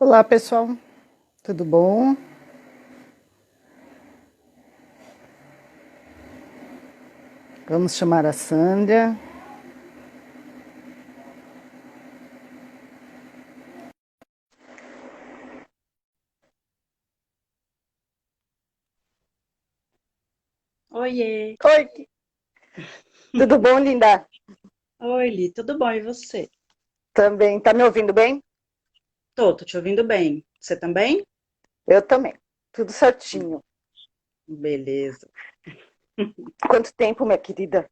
Olá, pessoal. Tudo bom? Vamos chamar a Sandra. Oiê! Oi, tudo bom, linda? Oi, Li, tudo bom? E você? Também. Tá me ouvindo bem? Tô te ouvindo bem. Você também? Eu também. Tudo certinho. Beleza. Quanto tempo, minha querida?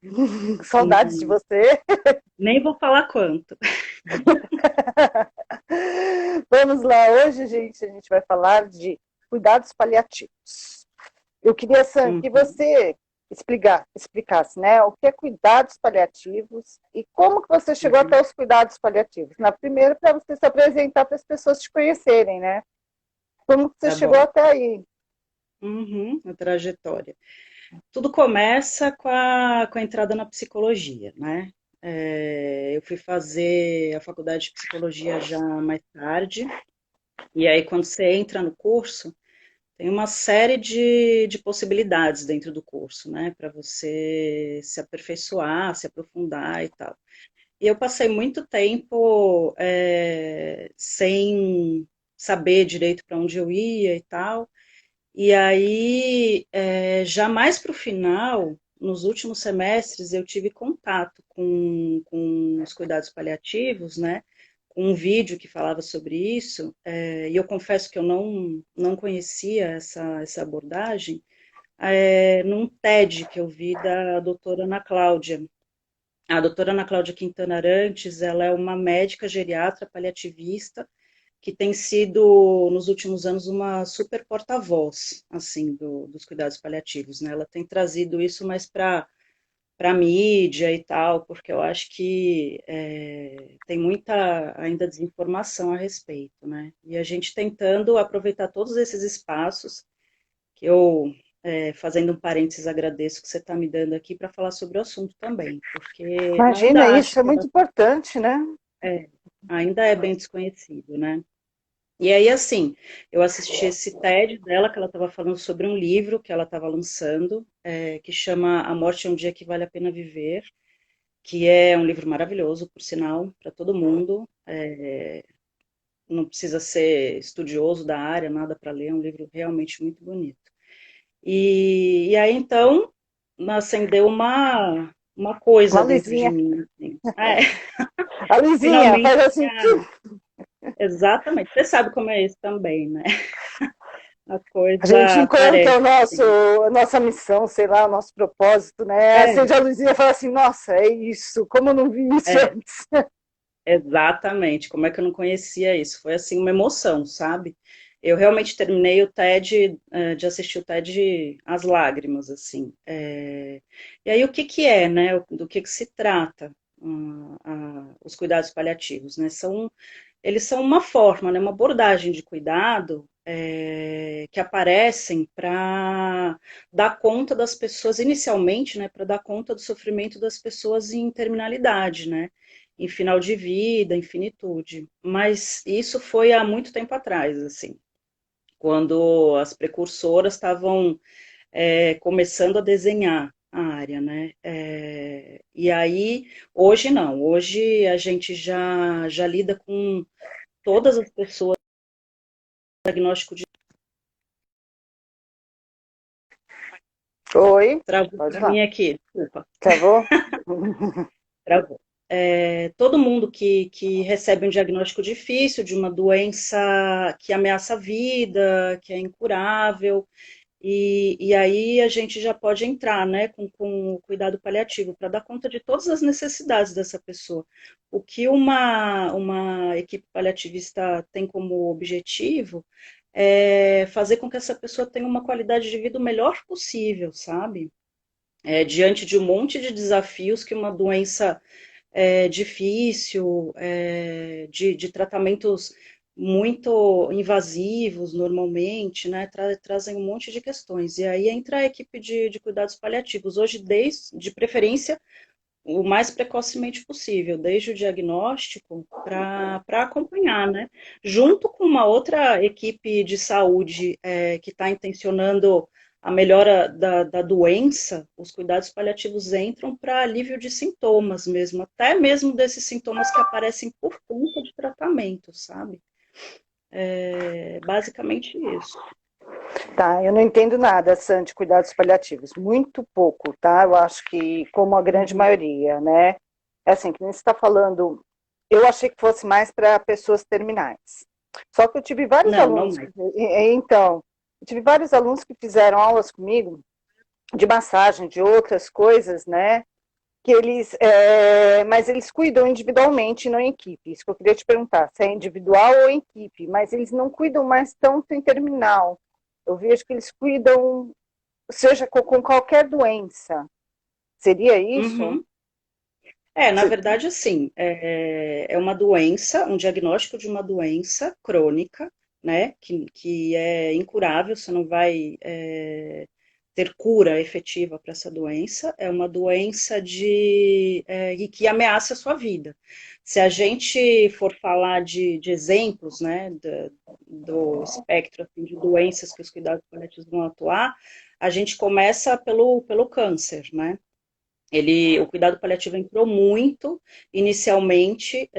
Saudades de Uhum. você. Nem vou falar quanto. Vamos lá. Hoje, gente, a gente vai falar de cuidados paliativos. Eu queria, Sandra, que Uhum. você explicasse, né, o que é cuidados paliativos e como que você chegou até Uhum. os cuidados paliativos. Na primeira, para você se apresentar para as pessoas te conhecerem, né? Como que você Tá chegou bom. até aí? Uhum. A trajetória. Tudo começa com a entrada na psicologia, né? Eu fui fazer a faculdade de psicologia já mais tarde, e aí quando você entra no curso, tem uma série de possibilidades dentro do curso, né, para você se aperfeiçoar, se aprofundar e tal. E eu passei muito tempo sem saber direito para onde eu ia e tal. E aí, já mais para o final, nos últimos semestres, eu tive contato com os cuidados paliativos, né? Com um vídeo que falava sobre isso, e eu confesso que eu não conhecia essa abordagem, num TED que eu vi da doutora Ana Cláudia. A doutora Ana Cláudia Quintana Arantes, ela é uma médica geriatra paliativista que tem sido, nos últimos anos, uma super porta-voz, assim, dos cuidados paliativos, né? Ela tem trazido isso mais para a mídia e tal, porque eu acho que tem muita ainda desinformação a respeito, né? E a gente tentando aproveitar todos esses espaços, que eu, fazendo um parênteses, agradeço que você está me dando aqui para falar sobre o assunto também, porque eu Imagina, ainda acho isso é que muito importante, né? é, ainda é bem desconhecido, né? E aí, assim, eu assisti esse TED dela, que ela estava falando sobre um livro que ela estava lançando, que chama A Morte é um Dia que Vale a Pena Viver, que é um livro maravilhoso, por sinal, para todo mundo. Não precisa ser estudioso da área, nada para ler, é um livro realmente muito bonito. E aí, então, acendeu uma coisa Uma dentro de luzinha. mim, assim. A luzinha faz Finalmente, assim. exatamente. Você sabe como é isso também, né? A A gente coisa encontra aparece, assim. a nossa missão, sei lá, o nosso propósito, né? É, Acende a luzinha e fala assim, nossa, é isso, como eu não vi isso é, antes. exatamente. Como é que eu não conhecia isso? Foi assim uma emoção, sabe? Eu realmente terminei o TED, de assistir o TED às lágrimas, assim. E aí o que que é, né? Do que se trata os cuidados paliativos, né? Eles são uma forma, né? Uma abordagem de cuidado que aparecem para dar conta das pessoas, inicialmente, né? Para dar conta do sofrimento das pessoas em terminalidade, né? Em final de vida, em finitude. Mas isso foi há muito tempo atrás, assim, quando as precursoras estavam começando a desenhar a área, né? E aí, hoje não, hoje a gente já lida com todas as pessoas com diagnóstico de Oi, travou pode para ir lá. mim aqui, desculpa, Travou? travou. Todo mundo que recebe um diagnóstico difícil de uma doença que ameaça a vida, que é incurável, e aí a gente já pode entrar, né, com o cuidado paliativo para dar conta de todas as necessidades dessa pessoa. O que uma equipe paliativista tem como objetivo é fazer com que essa pessoa tenha uma qualidade de vida o melhor possível, sabe? Diante de um monte de desafios que uma doença difícil, de tratamentos muito invasivos normalmente, né, trazem um monte de questões. E aí entra a equipe de cuidados paliativos. Hoje, de preferência, o mais precocemente possível, desde o diagnóstico para acompanhar, né? Junto com uma outra equipe de saúde que está intencionando a melhora da doença, os cuidados paliativos entram para alívio de sintomas mesmo, até mesmo desses sintomas que aparecem por conta de tratamento, sabe? É basicamente isso. Tá, eu não entendo nada, Sam, de cuidados paliativos, muito pouco, tá? Eu acho que, como a grande Uhum. maioria, né? É assim, que nem você está falando, eu achei que fosse mais para pessoas terminais. Só que eu tive vários Não, não alunos, é. então, eu tive vários alunos que fizeram aulas comigo de massagem, de outras coisas, né? Que eles, mas eles cuidam individualmente, não em equipe. Isso que eu queria te perguntar, se é individual ou em equipe, mas eles não cuidam mais tanto em terminal. Eu vejo que eles cuidam, seja com qualquer doença. Seria isso? Uhum. Na verdade, assim, é uma doença, um diagnóstico de uma doença crônica, né, que é incurável, você não vai ter cura efetiva para essa doença, é uma doença e que ameaça a sua vida. Se a gente for falar de exemplos, né, do espectro assim, de doenças que os cuidados paliativos vão atuar, a gente começa pelo câncer, né? O cuidado paliativo entrou muito, inicialmente,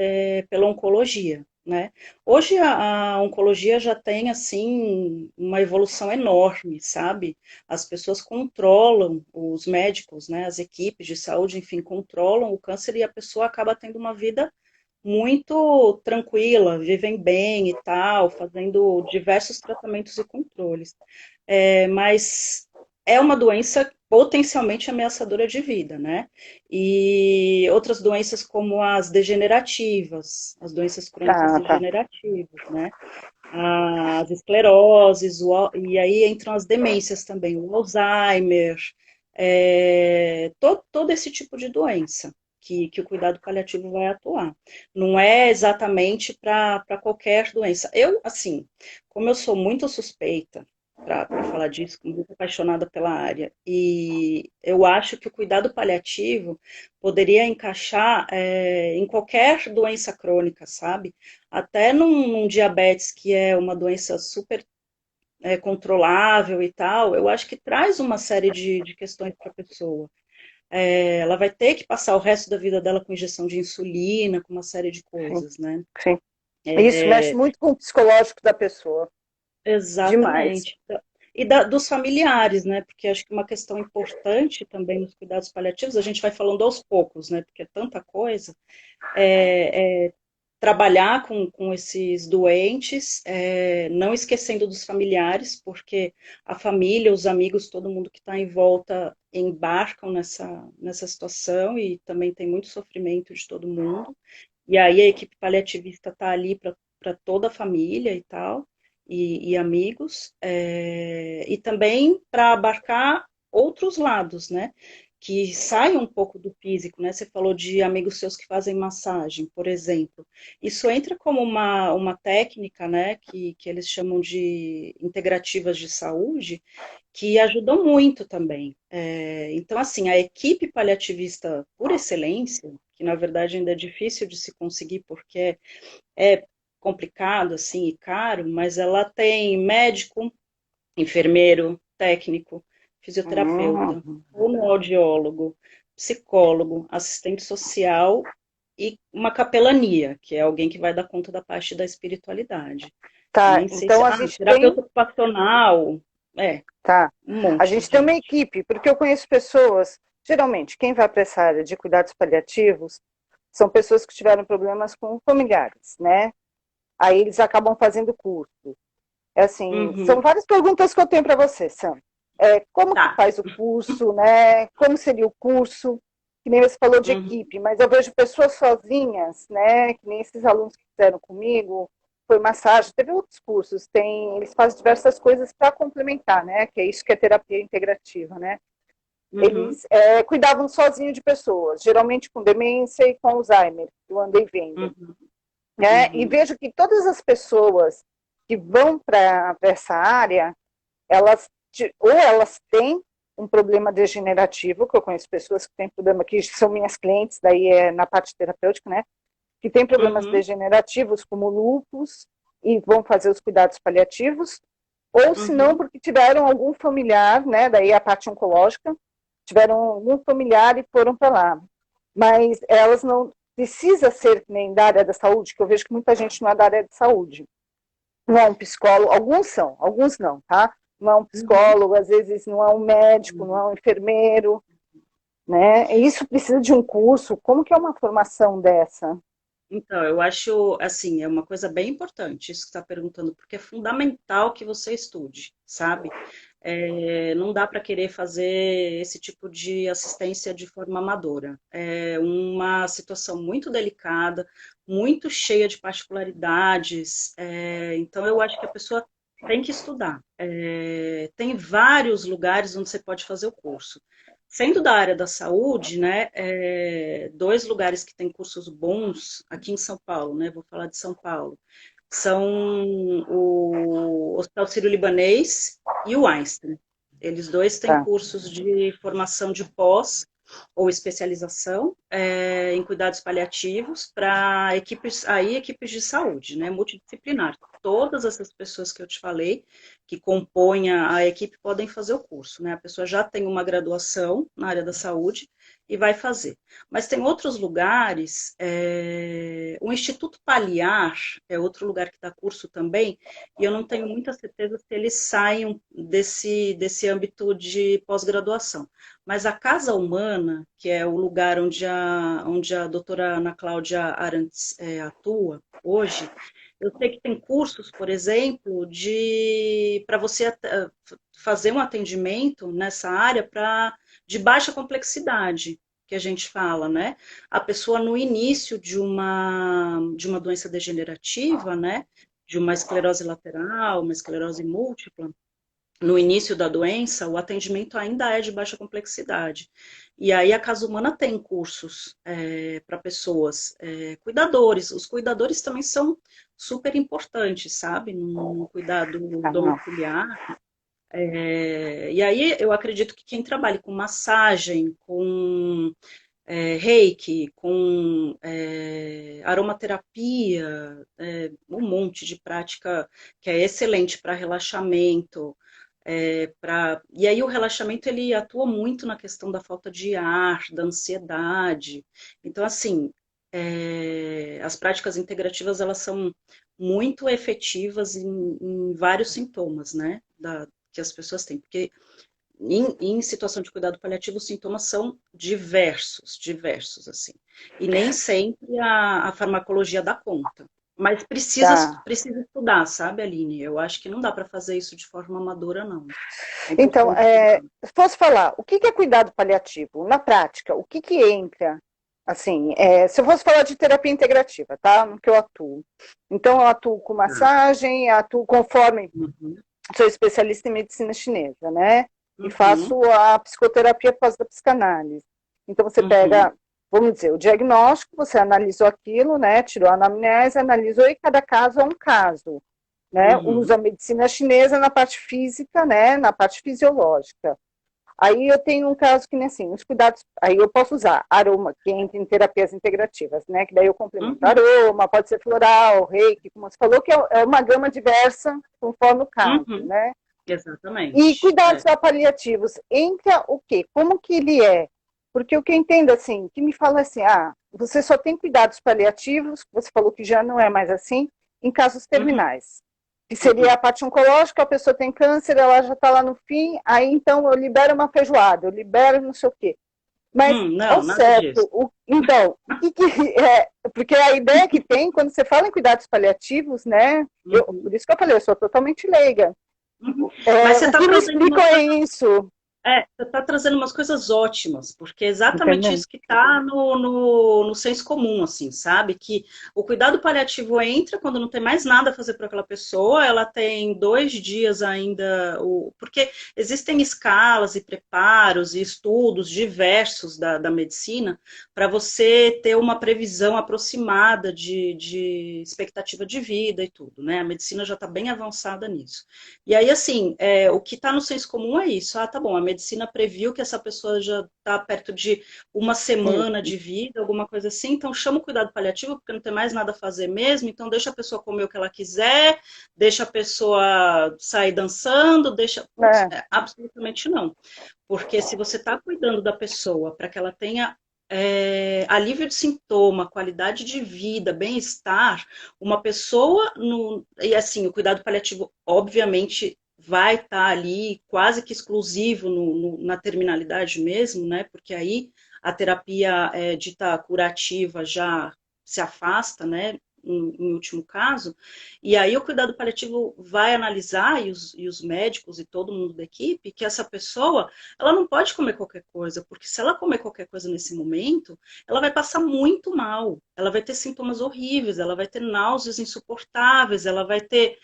pela oncologia, né? Hoje a oncologia já tem, assim, uma evolução enorme, sabe? As pessoas controlam, os médicos, né, as equipes de saúde, enfim, controlam o câncer e a pessoa acaba tendo uma vida muito tranquila, vivem bem e tal, fazendo diversos tratamentos e controles. Mas é uma doença potencialmente ameaçadora de vida, né? E outras doenças como as degenerativas, as doenças crônicas Ah, tá. degenerativas, né? As escleroses, e aí entram as demências também, o Alzheimer, todo esse tipo de doença que o cuidado paliativo vai atuar. Não é exatamente para qualquer doença. Eu, assim, como eu sou muito suspeita para falar disso, muito apaixonada pela área, e eu acho que o cuidado paliativo poderia encaixar em qualquer doença crônica, sabe? Até num diabetes, que é uma doença super controlável e tal, eu acho que traz uma série de questões para a pessoa. Ela vai ter que passar o resto da vida dela com injeção de insulina, com uma série de Sim, coisas, né? sim. Isso mexe É, muito com o psicológico da pessoa. Demais. exatamente. E dos familiares, né? Porque acho que uma questão importante também nos cuidados paliativos, a gente vai falando aos poucos, né? Porque é tanta coisa, é trabalhar com esses doentes, não esquecendo dos familiares, porque a família, os amigos, todo mundo que está em volta embarcam nessa situação e também tem muito sofrimento de todo mundo. E aí a equipe paliativista está ali para toda a família e tal, e amigos, e também para abarcar outros lados, né? Que saiam um pouco do físico, né? Você falou de amigos seus que fazem massagem, por exemplo. Isso entra como uma técnica, né? Que eles chamam de integrativas de saúde, que ajudam muito também. Então, assim, a equipe paliativista por excelência, que na verdade ainda é difícil de se conseguir porque é complicado, assim, e caro, mas ela tem médico, enfermeiro, técnico, fisioterapeuta, Uhum. fonoaudiólogo, psicólogo, assistente social e uma capelania, que é alguém que vai dar conta da parte da espiritualidade. Eu Tá, nem sei se. então a gente tem, Terapeuta ocupacional, tá. um A monte de gente tem uma gente. equipe, porque eu conheço pessoas, geralmente, quem vai para essa área de cuidados paliativos são pessoas que tiveram problemas com familiares, né? Aí eles acabam fazendo curso. É assim, são Uhum, várias perguntas que eu tenho para você, Sam. Como que tá. faz o curso, né? Como seria o curso? Que nem você falou de Uhum, equipe, mas eu vejo pessoas sozinhas, né? Que nem esses alunos que fizeram comigo, foi massagem, teve outros cursos, eles fazem diversas coisas para complementar, né? Que é isso que é terapia integrativa, né? uhum, Eles cuidavam sozinho de pessoas, geralmente com demência e com Alzheimer, que eu andei vendo, uhum, né? E uhum, vejo que todas as pessoas que vão para essa área, elas ou elas têm um problema degenerativo, que eu conheço pessoas que têm problema, que são minhas clientes, daí é na parte terapêutica, né? Que têm problemas Uhum, degenerativos, como lúpus, e vão fazer os cuidados paliativos, ou se não, uhum. porque tiveram algum familiar, né? Daí a parte oncológica, tiveram algum familiar e foram para lá. Mas elas não precisa ser nem da área da saúde, que eu vejo que muita gente não é da área de saúde. Não é um psicólogo, alguns são, alguns não, tá? Não é um Uhum. psicólogo, às vezes não é um médico, não é um enfermeiro, né? E isso precisa de um curso. Como que é uma formação dessa? Então, eu acho, assim, é uma coisa bem importante isso que você está perguntando, porque é fundamental que você estude, sabe? Não dá para querer fazer esse tipo de assistência de forma amadora. É uma situação muito delicada, muito cheia de particularidades, então eu acho que a pessoa tem que estudar. Tem vários lugares onde você pode fazer o curso. Sendo da área da saúde, né, dois lugares que têm cursos bons aqui em São Paulo, né, vou falar de São Paulo, são o Hospital Sírio-Libanês e o Einstein. Eles dois têm Tá, cursos de formação de pós ou especialização em cuidados paliativos para equipes de saúde, né, multidisciplinar. Todas essas pessoas que eu te falei, que compõem a equipe, podem fazer o curso, né? A pessoa já tem uma graduação na área da saúde e vai fazer. Mas tem outros lugares, o Instituto Paliar é outro lugar que dá curso também, e eu não tenho muita certeza se eles saem desse âmbito de pós-graduação. Mas a Casa Humana, que é o lugar onde a doutora Ana Cláudia Arantes atua hoje, eu sei que tem cursos, por exemplo, de para você fazer um atendimento nessa área de baixa complexidade, que a gente fala, né? A pessoa no início de uma doença degenerativa, né? De uma esclerose lateral, uma esclerose múltipla, no início da doença, o atendimento ainda é de baixa complexidade. E aí a Casa Humana tem cursos para pessoas, cuidadores. Os cuidadores também são super importantes, sabe? No cuidado tá, não. domiciliar. E aí eu acredito que quem trabalha com massagem, com reiki, com aromaterapia, um monte de prática que é excelente para relaxamento. E aí o relaxamento ele atua muito na questão da falta de ar, da ansiedade. Então, assim, as práticas integrativas elas são muito efetivas em vários sintomas, né, que as pessoas têm, porque em situação de cuidado paliativo, os sintomas são diversos, diversos, assim. E nem sempre a farmacologia dá conta. Mas precisa, Tá. precisa estudar, sabe, Aline? Eu acho que não dá para fazer isso de forma amadora, não. É Então, importante estudar. posso falar, o que é cuidado paliativo? Na prática, o que entra? Assim, se eu fosse falar de terapia integrativa, tá? No que eu atuo. Então, eu atuo com Tá. massagem, atuo conforme Uhum, sou especialista em medicina chinesa, né? E uhum, faço a psicoterapia pós da psicanálise. Então, você uhum, pega, vamos dizer, o diagnóstico, você analisou aquilo, né? Tirou a anamnese, analisou, e cada caso é um caso, né? Usa uhum, a medicina chinesa na parte física, né? Na parte fisiológica. Aí eu tenho um caso que, assim, os cuidados, aí eu posso usar aroma, que entra em terapias integrativas, né, que daí eu complemento uhum, aroma, pode ser floral, reiki, como você falou, que é uma gama diversa conforme o caso, uhum. né. E Exatamente. cuidados paliativos, entra o quê? Como que ele é? Porque o que eu entendo, assim, que me fala assim, você só tem cuidados paliativos, você falou que já não é mais assim, em casos Uhum, terminais. Que seria uhum. a parte oncológica, a pessoa tem câncer, ela já está lá no fim, aí então eu libero uma feijoada, eu libero não sei o quê. Mas, ao Não, nada disso. certo, então, o que é? Porque a ideia que tem, quando você fala em cuidados paliativos, né, Uhum, por isso que eu falei, eu sou totalmente leiga. uhum. Mas você O está que me trazendo explicam uma é coisa. isso, Você está trazendo umas coisas ótimas, porque é exatamente entendeu? isso que está no senso comum, assim, sabe? Que o cuidado paliativo entra quando não tem mais nada a fazer para aquela pessoa, ela tem 2 dias ainda, porque existem escalas e preparos e estudos diversos da medicina para você ter uma previsão aproximada de expectativa de vida e tudo, né? A medicina já está bem avançada nisso. E aí, assim, o que está no senso comum é isso. Tá bom, a medicina previu que essa pessoa já está perto de uma semana de vida, alguma coisa assim, então chama o cuidado paliativo, porque não tem mais nada a fazer mesmo, então deixa a pessoa comer o que ela quiser, deixa a pessoa sair dançando, deixa... Putz, É, absolutamente não. Porque se você está cuidando da pessoa para que ela tenha alívio de sintoma, qualidade de vida, bem-estar, uma pessoa no, e assim, o cuidado paliativo, obviamente, vai estar ali quase que exclusivo na terminalidade mesmo, né? Porque aí a terapia dita curativa já se afasta, né? Em último caso, e aí o cuidado paliativo vai analisar, e os médicos e todo mundo da equipe, que essa pessoa, ela não pode comer qualquer coisa, porque se ela comer qualquer coisa nesse momento, ela vai passar muito mal, ela vai ter sintomas horríveis, ela vai ter náuseas insuportáveis, ela vai ter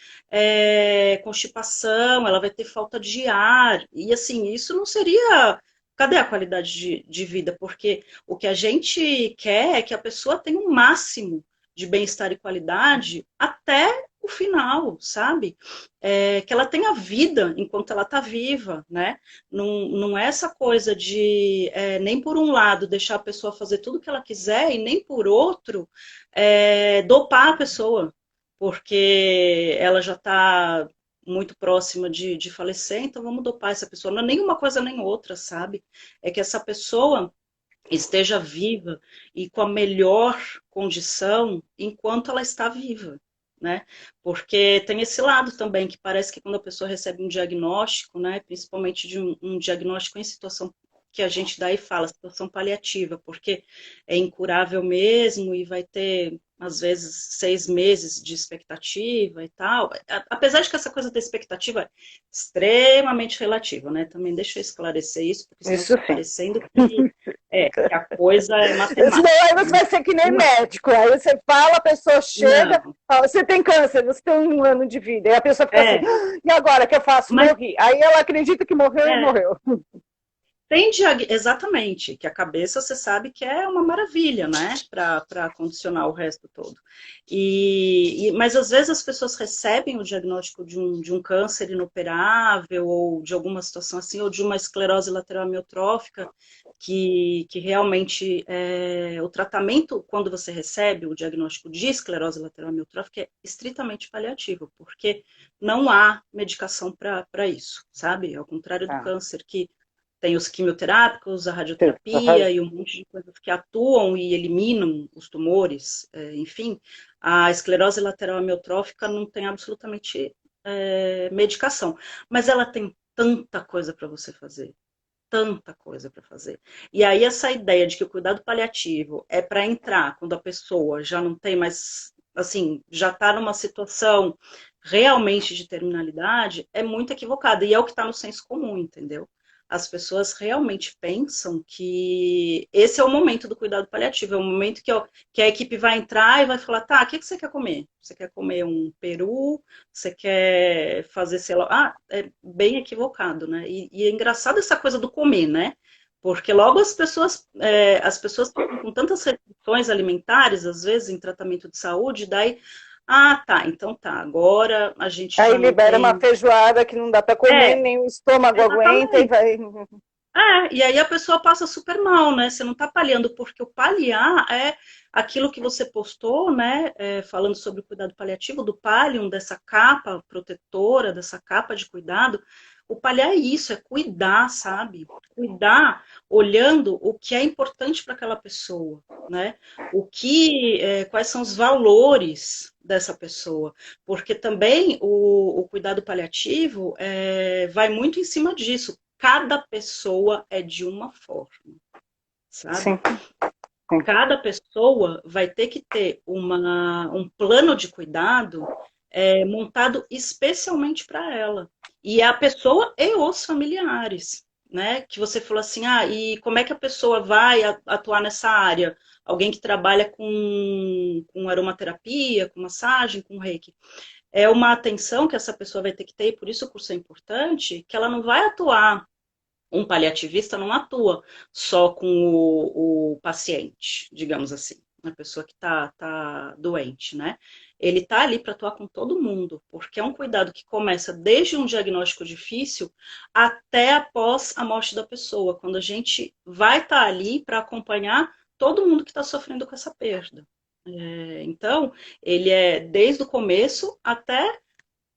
constipação, ela vai ter falta de ar, e assim, isso não seria... Cadê a qualidade de vida? Porque o que a gente quer é que a pessoa tenha um máximo de bem-estar e qualidade até o final, sabe? Que ela tenha vida enquanto ela está viva, né? Não é essa coisa de nem por um lado deixar a pessoa fazer tudo o que ela quiser e nem por outro dopar a pessoa, porque ela já está muito próxima de falecer, então vamos dopar essa pessoa. Não é nem uma coisa nem outra, sabe? É que essa pessoa esteja viva e com a melhor condição enquanto ela está viva, né? Porque tem esse lado também, que parece que quando a pessoa recebe um diagnóstico, né, principalmente de um diagnóstico em situação que a gente daí fala, situação paliativa, porque é incurável mesmo e vai ter, às vezes, 6 meses de expectativa e tal. Apesar de que essa coisa da expectativa é extremamente relativa, né? Também deixa eu esclarecer isso, porque senão isso fica sim. parecendo que a coisa é Senão matemática. aí você vai ser que nem Não é. médico. Aí você fala, a pessoa chega, Não. fala, você tem câncer, você tem 1 ano de vida. Aí a pessoa fica assim, É, e agora o que eu faço? mas Morri. Aí ela acredita que morreu e é, morreu. exatamente, que a cabeça você sabe que é uma maravilha, né, para condicionar o resto todo. Mas às vezes as pessoas recebem o diagnóstico de um câncer inoperável, ou de alguma situação assim, ou de uma esclerose lateral amiotrófica, que realmente o tratamento, quando você recebe o diagnóstico de esclerose lateral amiotrófica, é estritamente paliativo, porque não há medicação para isso, sabe? Ao contrário do Ah, câncer, que tem os quimioterápicos, a radioterapia e um monte de coisas que atuam e eliminam os tumores, enfim. A esclerose lateral amiotrófica não tem absolutamente medicação, mas ela tem tanta coisa para você fazer, tanta coisa para fazer. E aí essa ideia de que o cuidado paliativo é para entrar quando a pessoa já não tem mais, assim, já está numa situação realmente de terminalidade, é muito equivocada. E é o que está no senso comum, entendeu? As pessoas realmente pensam que esse é o momento do cuidado paliativo, é o momento que a equipe vai entrar e vai falar, tá, o que você quer comer? Você quer comer um peru? Você quer fazer, sei lá... Ah, é bem equivocado, né? E é engraçado essa coisa do comer, né? Porque logo as pessoas estão com tantas restrições alimentares, às vezes, em tratamento de saúde, daí, tá, então tá, agora a gente aí já não libera uma tem... feijoada que não dá para comer, É, nem o estômago aguenta e exatamente. vai. E aí a pessoa passa super mal, né? Você não está paliando, porque o paliar é aquilo que você postou, né? Falando sobre o cuidado paliativo, do Palium, dessa capa protetora, dessa capa de cuidado. O paliar é isso, é cuidar, sabe? Cuidar olhando o que é importante para aquela pessoa, né? Quais são os valores dessa pessoa, porque também o cuidado paliativo vai muito em cima disso. Cada pessoa é de uma forma, sabe? Sim, sim. Cada pessoa vai ter que ter um plano de cuidado montado especialmente para ela. E a pessoa e os familiares, né? Que você falou assim, e como é que a pessoa vai atuar nessa área? Alguém que trabalha com aromaterapia, com massagem, com reiki. É uma atenção que essa pessoa vai ter que ter, e por isso o curso é importante, que ela não vai atuar, um paliativista não atua só com o paciente, digamos assim, a pessoa que está doente, né? ele está ali para atuar com todo mundo, porque é um cuidado que começa desde um diagnóstico difícil até após a morte da pessoa, quando a gente vai estar ali para acompanhar todo mundo que está sofrendo com essa perda. Então, ele é desde o começo até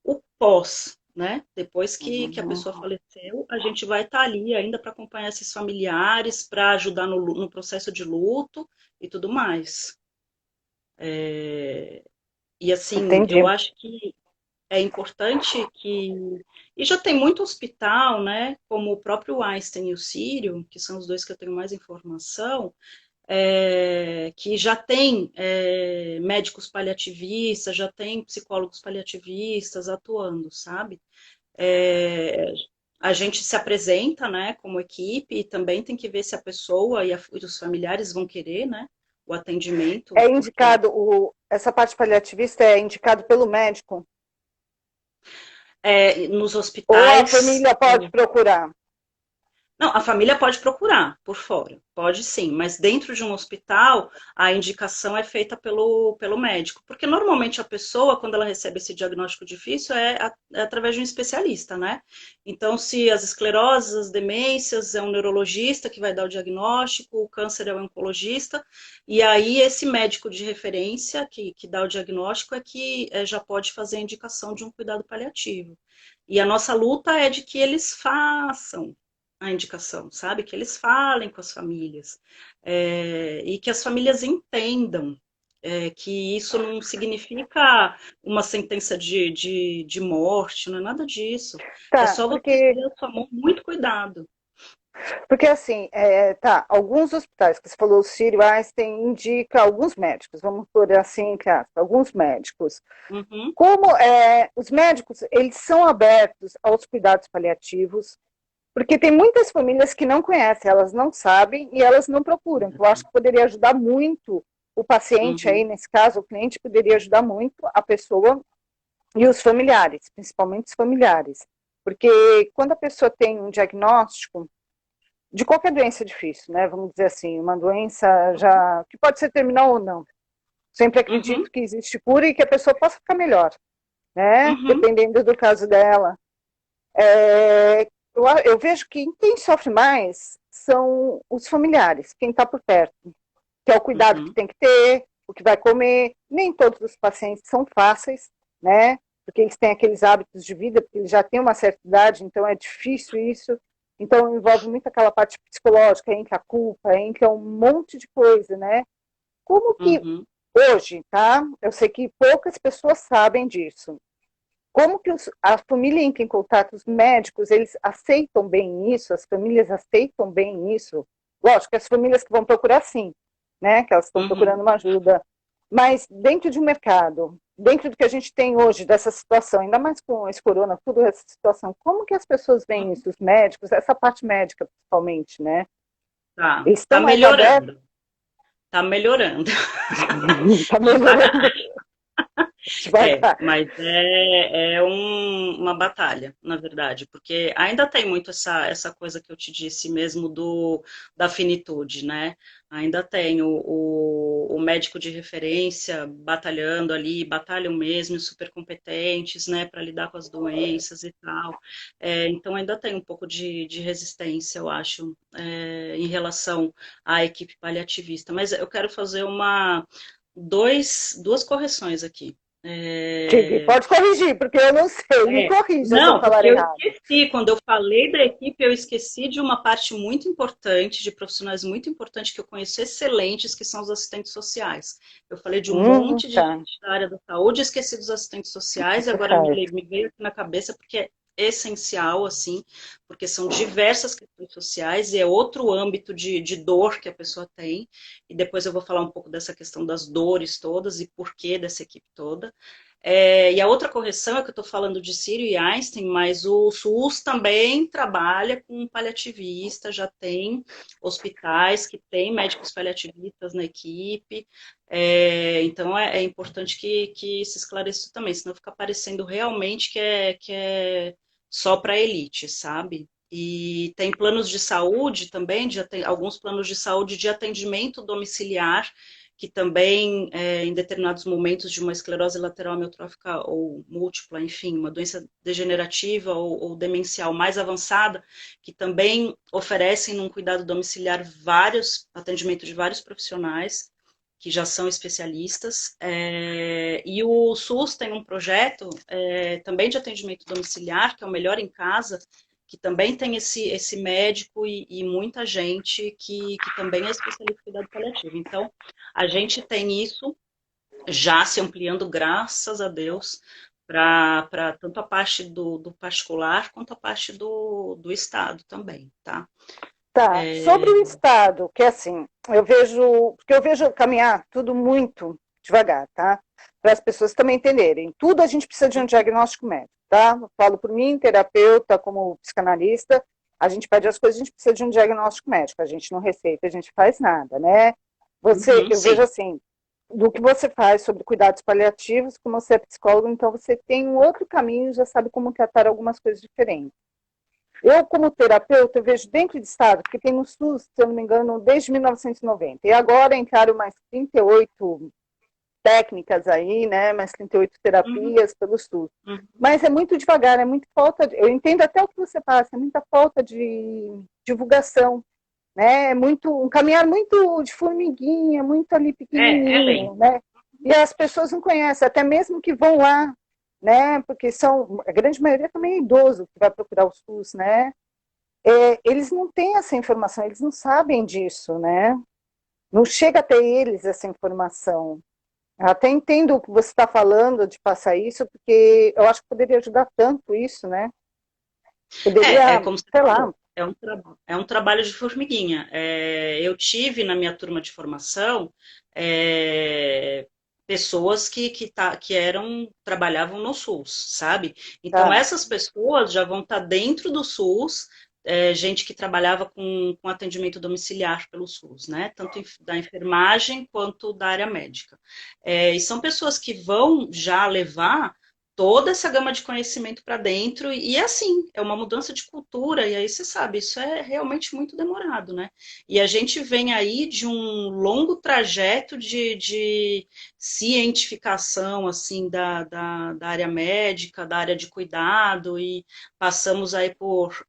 o pós, né? Depois que a pessoa faleceu, a gente vai estar ali ainda para acompanhar esses familiares, para ajudar no processo de luto e tudo mais. E assim, Entendi. eu acho que é importante que. E já tem muito hospital, né? Como o próprio Einstein e o Sírio, que são os dois que eu tenho mais informação, que já tem médicos paliativistas, já tem psicólogos paliativistas atuando, sabe? É, a gente se apresenta, né, como equipe, e também tem que ver se a pessoa e os familiares vão querer, né, o atendimento, É porque indicado, essa parte paliativista é indicado pelo médico? nos Ou a hospitais. família pode procurar? Não, a família pode procurar por fora, pode sim, mas dentro de um hospital a indicação é feita pelo médico, porque normalmente a pessoa, quando ela recebe esse diagnóstico difícil, é através de um especialista, né? Então, se as escleroses, as demências, é um neurologista que vai dar o diagnóstico, o câncer é um oncologista, e aí esse médico de referência que dá o diagnóstico é que já pode fazer a indicação de um cuidado paliativo. E a nossa luta é de que eles façam a indicação, sabe? Que eles falem com as famílias e que as famílias entendam que isso não significa uma sentença de morte, não é nada disso. É Tá, só você ter a sua mão muito cuidado. porque assim, tá, alguns hospitais, que você falou, o Sírio Einstein indica alguns médicos, vamos por assim, alguns médicos. Uhum, Como os médicos, eles são abertos aos cuidados paliativos, porque tem muitas famílias que não conhecem, elas não sabem e elas não procuram. Eu acho que poderia ajudar muito o paciente aí, uhum, nesse caso, o cliente poderia ajudar muito a pessoa e os familiares, principalmente os familiares. Porque quando a pessoa tem um diagnóstico de qualquer doença difícil, né? Vamos dizer assim, uma doença já que pode ser terminal ou não. Sempre uhum, acredito que existe cura e que a pessoa possa ficar melhor, né? uhum, Dependendo do caso dela. É, eu vejo que quem sofre mais são os familiares, quem está por perto, que é o cuidado que uhum, tem que ter, o que vai comer. Nem todos os pacientes são fáceis, né? Porque eles têm aqueles hábitos de vida, porque eles já têm uma certa idade, então é difícil isso. Então envolve muito aquela parte psicológica, entra a culpa, entra um monte de coisa, né? Como que uhum, hoje, tá? Eu sei que poucas pessoas sabem disso. Como que a família entra em contato, os médicos, eles aceitam bem isso, as famílias aceitam bem isso? Lógico que as famílias que vão procurar sim, né, que elas estão uhum. procurando uma ajuda, mas dentro de um mercado, dentro do que a gente tem hoje, dessa situação, ainda mais com esse corona, toda essa situação, como que as pessoas veem isso, os médicos, essa parte médica principalmente, né? Tá, Eles tá estão mais abertos? melhorando, tá melhorando. Está Devagar. melhorando devagar. Mas uma batalha, na verdade, porque ainda tem muito essa coisa que eu te disse mesmo da finitude, né? Ainda tem o médico de referência batalhando ali, batalham mesmo, super competentes, né, para lidar com as doenças e tal. Então ainda tem um pouco de resistência, eu acho, em relação à equipe paliativista. Mas eu quero fazer duas correções aqui. É, Pode corrigir, porque eu não sei, me corrija se eu não, falar porque eu errado. esqueci, quando eu falei da equipe, eu esqueci de uma parte muito importante, de profissionais muito importantes que eu conheço excelentes, que são os assistentes sociais. Eu falei de um monte de Tá, gente da área da saúde, esqueci dos assistentes sociais, e agora certo. me veio aqui na cabeça, porque é essencial, assim, porque são diversas questões sociais e é outro âmbito de dor que a pessoa tem, e depois eu vou falar um pouco dessa questão das dores todas e porquê dessa equipe toda. E a outra correção é que eu estou falando de Sírio e Einstein, mas o SUS também trabalha com paliativista, já tem hospitais que têm médicos paliativistas na equipe, então é importante que se esclareça isso também, senão fica parecendo realmente que é só para a elite, sabe? E tem planos de saúde também, alguns planos de saúde de atendimento domiciliar, que também, em determinados momentos de uma esclerose lateral amiotrófica ou múltipla, enfim, uma doença degenerativa ou demencial mais avançada, que também oferecem num cuidado domiciliar vários atendimentos de vários profissionais que já são especialistas, e o SUS tem um projeto também de atendimento domiciliar, que é o Melhor em Casa, que também tem esse médico e muita gente que também é especialista em cuidado paliativo. Então, a gente tem isso já se ampliando, graças a Deus, para tanto a parte do particular quanto a parte do Estado também, tá? Tá, sobre o Estado, que é assim, porque eu vejo caminhar tudo muito devagar, tá? Para as pessoas também entenderem. Tudo a gente precisa de um diagnóstico médico, tá? Eu falo por mim, terapeuta, como psicanalista, a gente pede as coisas, a gente precisa de um diagnóstico médico, a gente não receita, a gente faz nada, né? Eu vejo Sim. assim, do que você faz sobre cuidados paliativos, como você é psicólogo, então você tem um outro caminho, já sabe como tratar algumas coisas diferentes. Eu, como terapeuta, eu vejo dentro do Estado, porque tem no SUS, se eu não me engano, desde 1990. E agora entraram mais 38 técnicas aí, né? Mais 38 Uhum, terapias pelo SUS. uhum. Mas é muito devagar, é muito falta de... Eu entendo até o que você passa, é muita falta de divulgação, né? É muito, um caminhar muito de formiguinha, muito ali É lei. pequenininho, né? E as pessoas não conhecem, até mesmo que vão lá, né? Porque a grande maioria também é idoso que vai procurar o SUS, né? Eles não têm essa informação, eles não sabem disso, né? Não chega até eles essa informação. Eu até entendo o que você está falando de passar isso, porque eu acho que poderia ajudar tanto isso, né? Poderia, Como você sei lá, falou, é um trabalho de formiguinha. Eu tive na minha turma de formação pessoas trabalhavam no SUS, sabe? Então, tá, essas pessoas já vão estar dentro do SUS, gente que trabalhava com atendimento domiciliar pelo SUS, né? Tanto da enfermagem quanto da área médica. E são pessoas que vão já levar toda essa gama de conhecimento para dentro, e assim, é uma mudança de cultura, e aí você sabe, isso é realmente muito demorado, né? E a gente vem aí de um longo trajeto de cientificação, assim, da área médica, da área de cuidado, e passamos aí por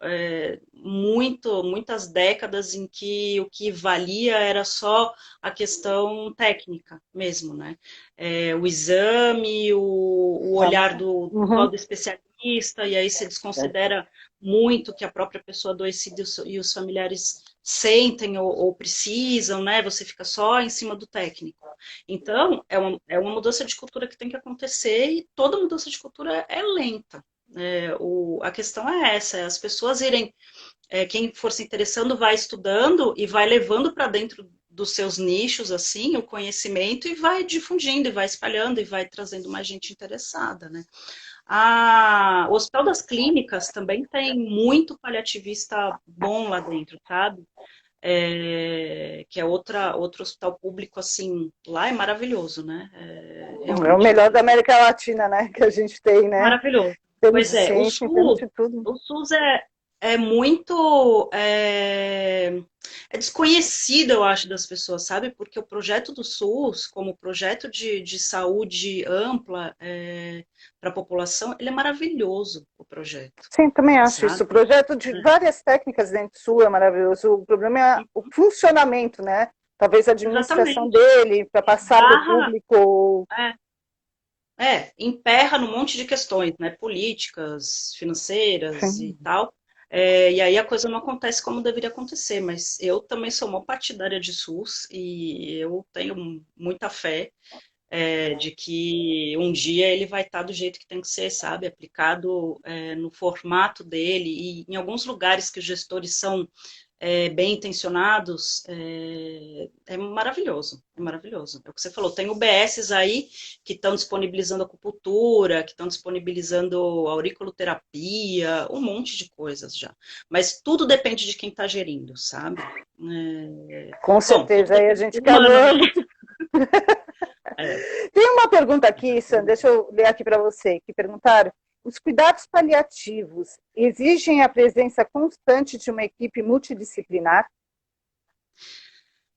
muitas décadas em que o que valia era só a questão técnica mesmo, né? O exame, o tá. olhar do Uhum. laudo especialista, e aí se desconsidera muito que a própria pessoa adoecida e os familiares sentem ou precisam, né? Você fica só em cima do técnico. Então, é uma mudança de cultura que tem que acontecer e toda mudança de cultura é lenta. A questão é essa, é as pessoas irem quem for se interessando vai estudando e vai levando para dentro dos seus nichos, assim, o conhecimento e vai difundindo, e vai espalhando, e vai trazendo mais gente interessada, né? O Hospital das Clínicas também tem muito paliativista bom lá dentro, sabe? Que é outro hospital público, assim, lá é maravilhoso, né? É o Realmente melhor da América Latina, né? Que a gente tem, né? maravilhoso. Em termos Pois de é, ciência, em termos de tudo. O SUS é muito desconhecido, eu acho, das pessoas, sabe? Porque o projeto do SUS, como projeto de saúde ampla para a população, ele é maravilhoso, o projeto, Sim, também acho isso. sabe? O projeto de várias técnicas dentro do Sul é maravilhoso. O problema é o funcionamento, né? Talvez a administração Exatamente. dele para passar para o Barra, público. emperra num monte de questões, né? Políticas, financeiras e Sim. tal. E aí a coisa não acontece como deveria acontecer, mas eu também sou uma partidária de SUS e eu tenho muita fé de que um dia ele vai estar do jeito que tem que ser, sabe? Aplicado no formato dele e em alguns lugares que os gestores são bem intencionados, é maravilhoso, é maravilhoso. É o que você falou, tem UBSs aí que estão disponibilizando acupuntura, que estão disponibilizando auriculoterapia, um monte de coisas já. Mas tudo depende de quem está gerindo, sabe? Com Bom, tudo certeza, aí a depende gente do humano, né? caminhando. É, Tem uma pergunta aqui, Sandra, deixa eu ler aqui para você, que perguntaram: os cuidados paliativos exigem a presença constante de uma equipe multidisciplinar?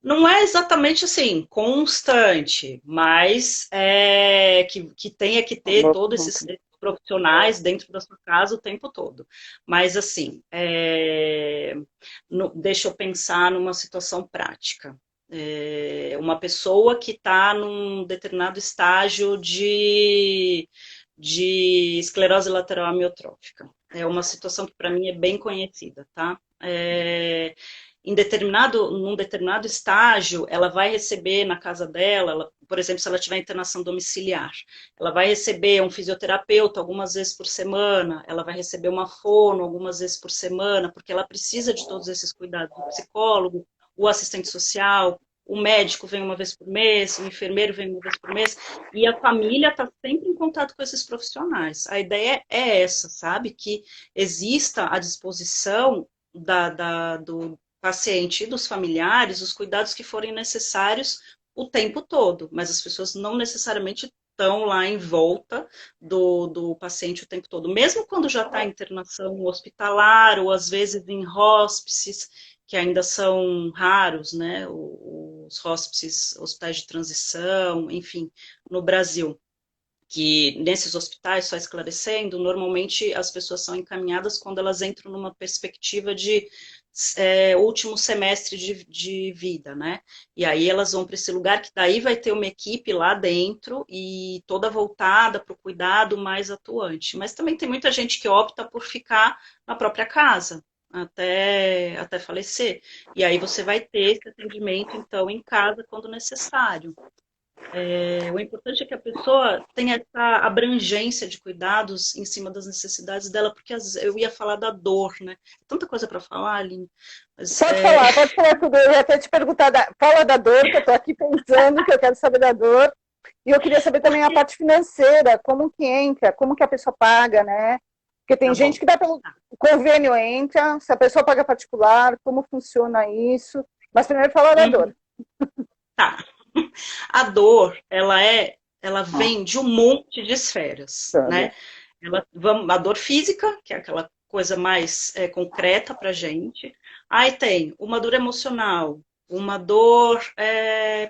Não é exatamente assim, constante, mas que tenha que ter todos esses profissionais dentro da sua casa o tempo todo. Mas assim, deixa eu pensar numa situação prática. Uma pessoa que está num determinado estágio de esclerose lateral amiotrófica. É uma situação que para mim é bem conhecida, tá? Num determinado estágio, ela vai receber na casa dela, por exemplo, se ela tiver internação domiciliar, ela vai receber um fisioterapeuta algumas vezes por semana, ela vai receber uma fono algumas vezes por semana, porque ela precisa de todos esses cuidados, o psicólogo, o assistente social, o médico vem uma vez por mês, o enfermeiro vem uma vez por mês, e a família está sempre em contato com esses profissionais. A ideia é essa, sabe? Que exista à disposição do paciente e dos familiares os cuidados que forem necessários o tempo todo, mas as pessoas não necessariamente estão lá em volta do paciente o tempo todo, mesmo quando já está em internação hospitalar ou às vezes em hóspices, que ainda são raros, né, os hóspices, hospitais de transição, enfim, no Brasil, que nesses hospitais, só esclarecendo, normalmente as pessoas são encaminhadas quando elas entram numa perspectiva de último semestre de vida, né? E aí elas vão para esse lugar que daí vai ter uma equipe lá dentro e toda voltada para o cuidado mais atuante. Mas também tem muita gente que opta por ficar na própria casa até falecer. E aí você vai ter esse atendimento, então, em casa quando necessário. O importante é que a pessoa tenha essa abrangência de cuidados em cima das necessidades dela, porque eu ia falar da dor, né? Tanta coisa para falar, Aline. Mas, Pode falar tudo. Eu ia até te perguntar, fala da dor, que eu estou aqui pensando, que eu quero saber da dor. E eu queria saber também a parte financeira, como que entra, como que a pessoa paga, né? Porque tem tá bom. gente que dá pelo convênio entra, se a pessoa paga particular, como funciona isso. Mas primeiro fala da dor. Tá. A dor, ela vem de um monte de esferas, né? A dor física, que é aquela coisa mais concreta para gente. Aí tem uma dor emocional, uma dor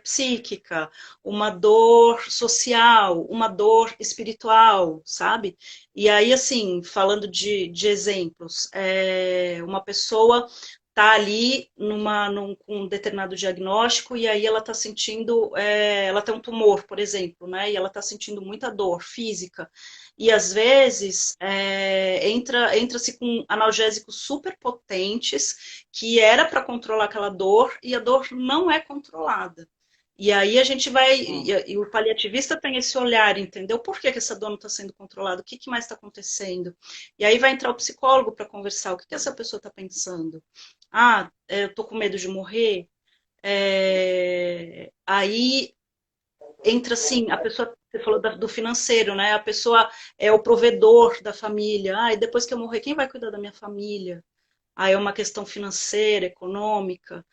psíquica, uma dor social, uma dor espiritual, sabe? E aí, assim, falando de exemplos, uma pessoa tá ali com um determinado diagnóstico e aí ela está sentindo, ela tem um tumor, por exemplo, né? E ela está sentindo muita dor física. E às vezes entra-se com analgésicos super potentes que era para controlar aquela dor e a dor não é controlada. E aí a gente vai, e o paliativista tem esse olhar, entendeu? Por que essa dor não está sendo controlada? O que mais está acontecendo? E aí vai entrar o psicólogo para conversar. O que essa pessoa está pensando? Ah, eu tô com medo de morrer. Aí entra assim, a pessoa, você falou do financeiro, né? A pessoa é o provedor da família. Ah, e depois que eu morrer, quem vai cuidar da minha família? Aí é uma questão financeira, econômica.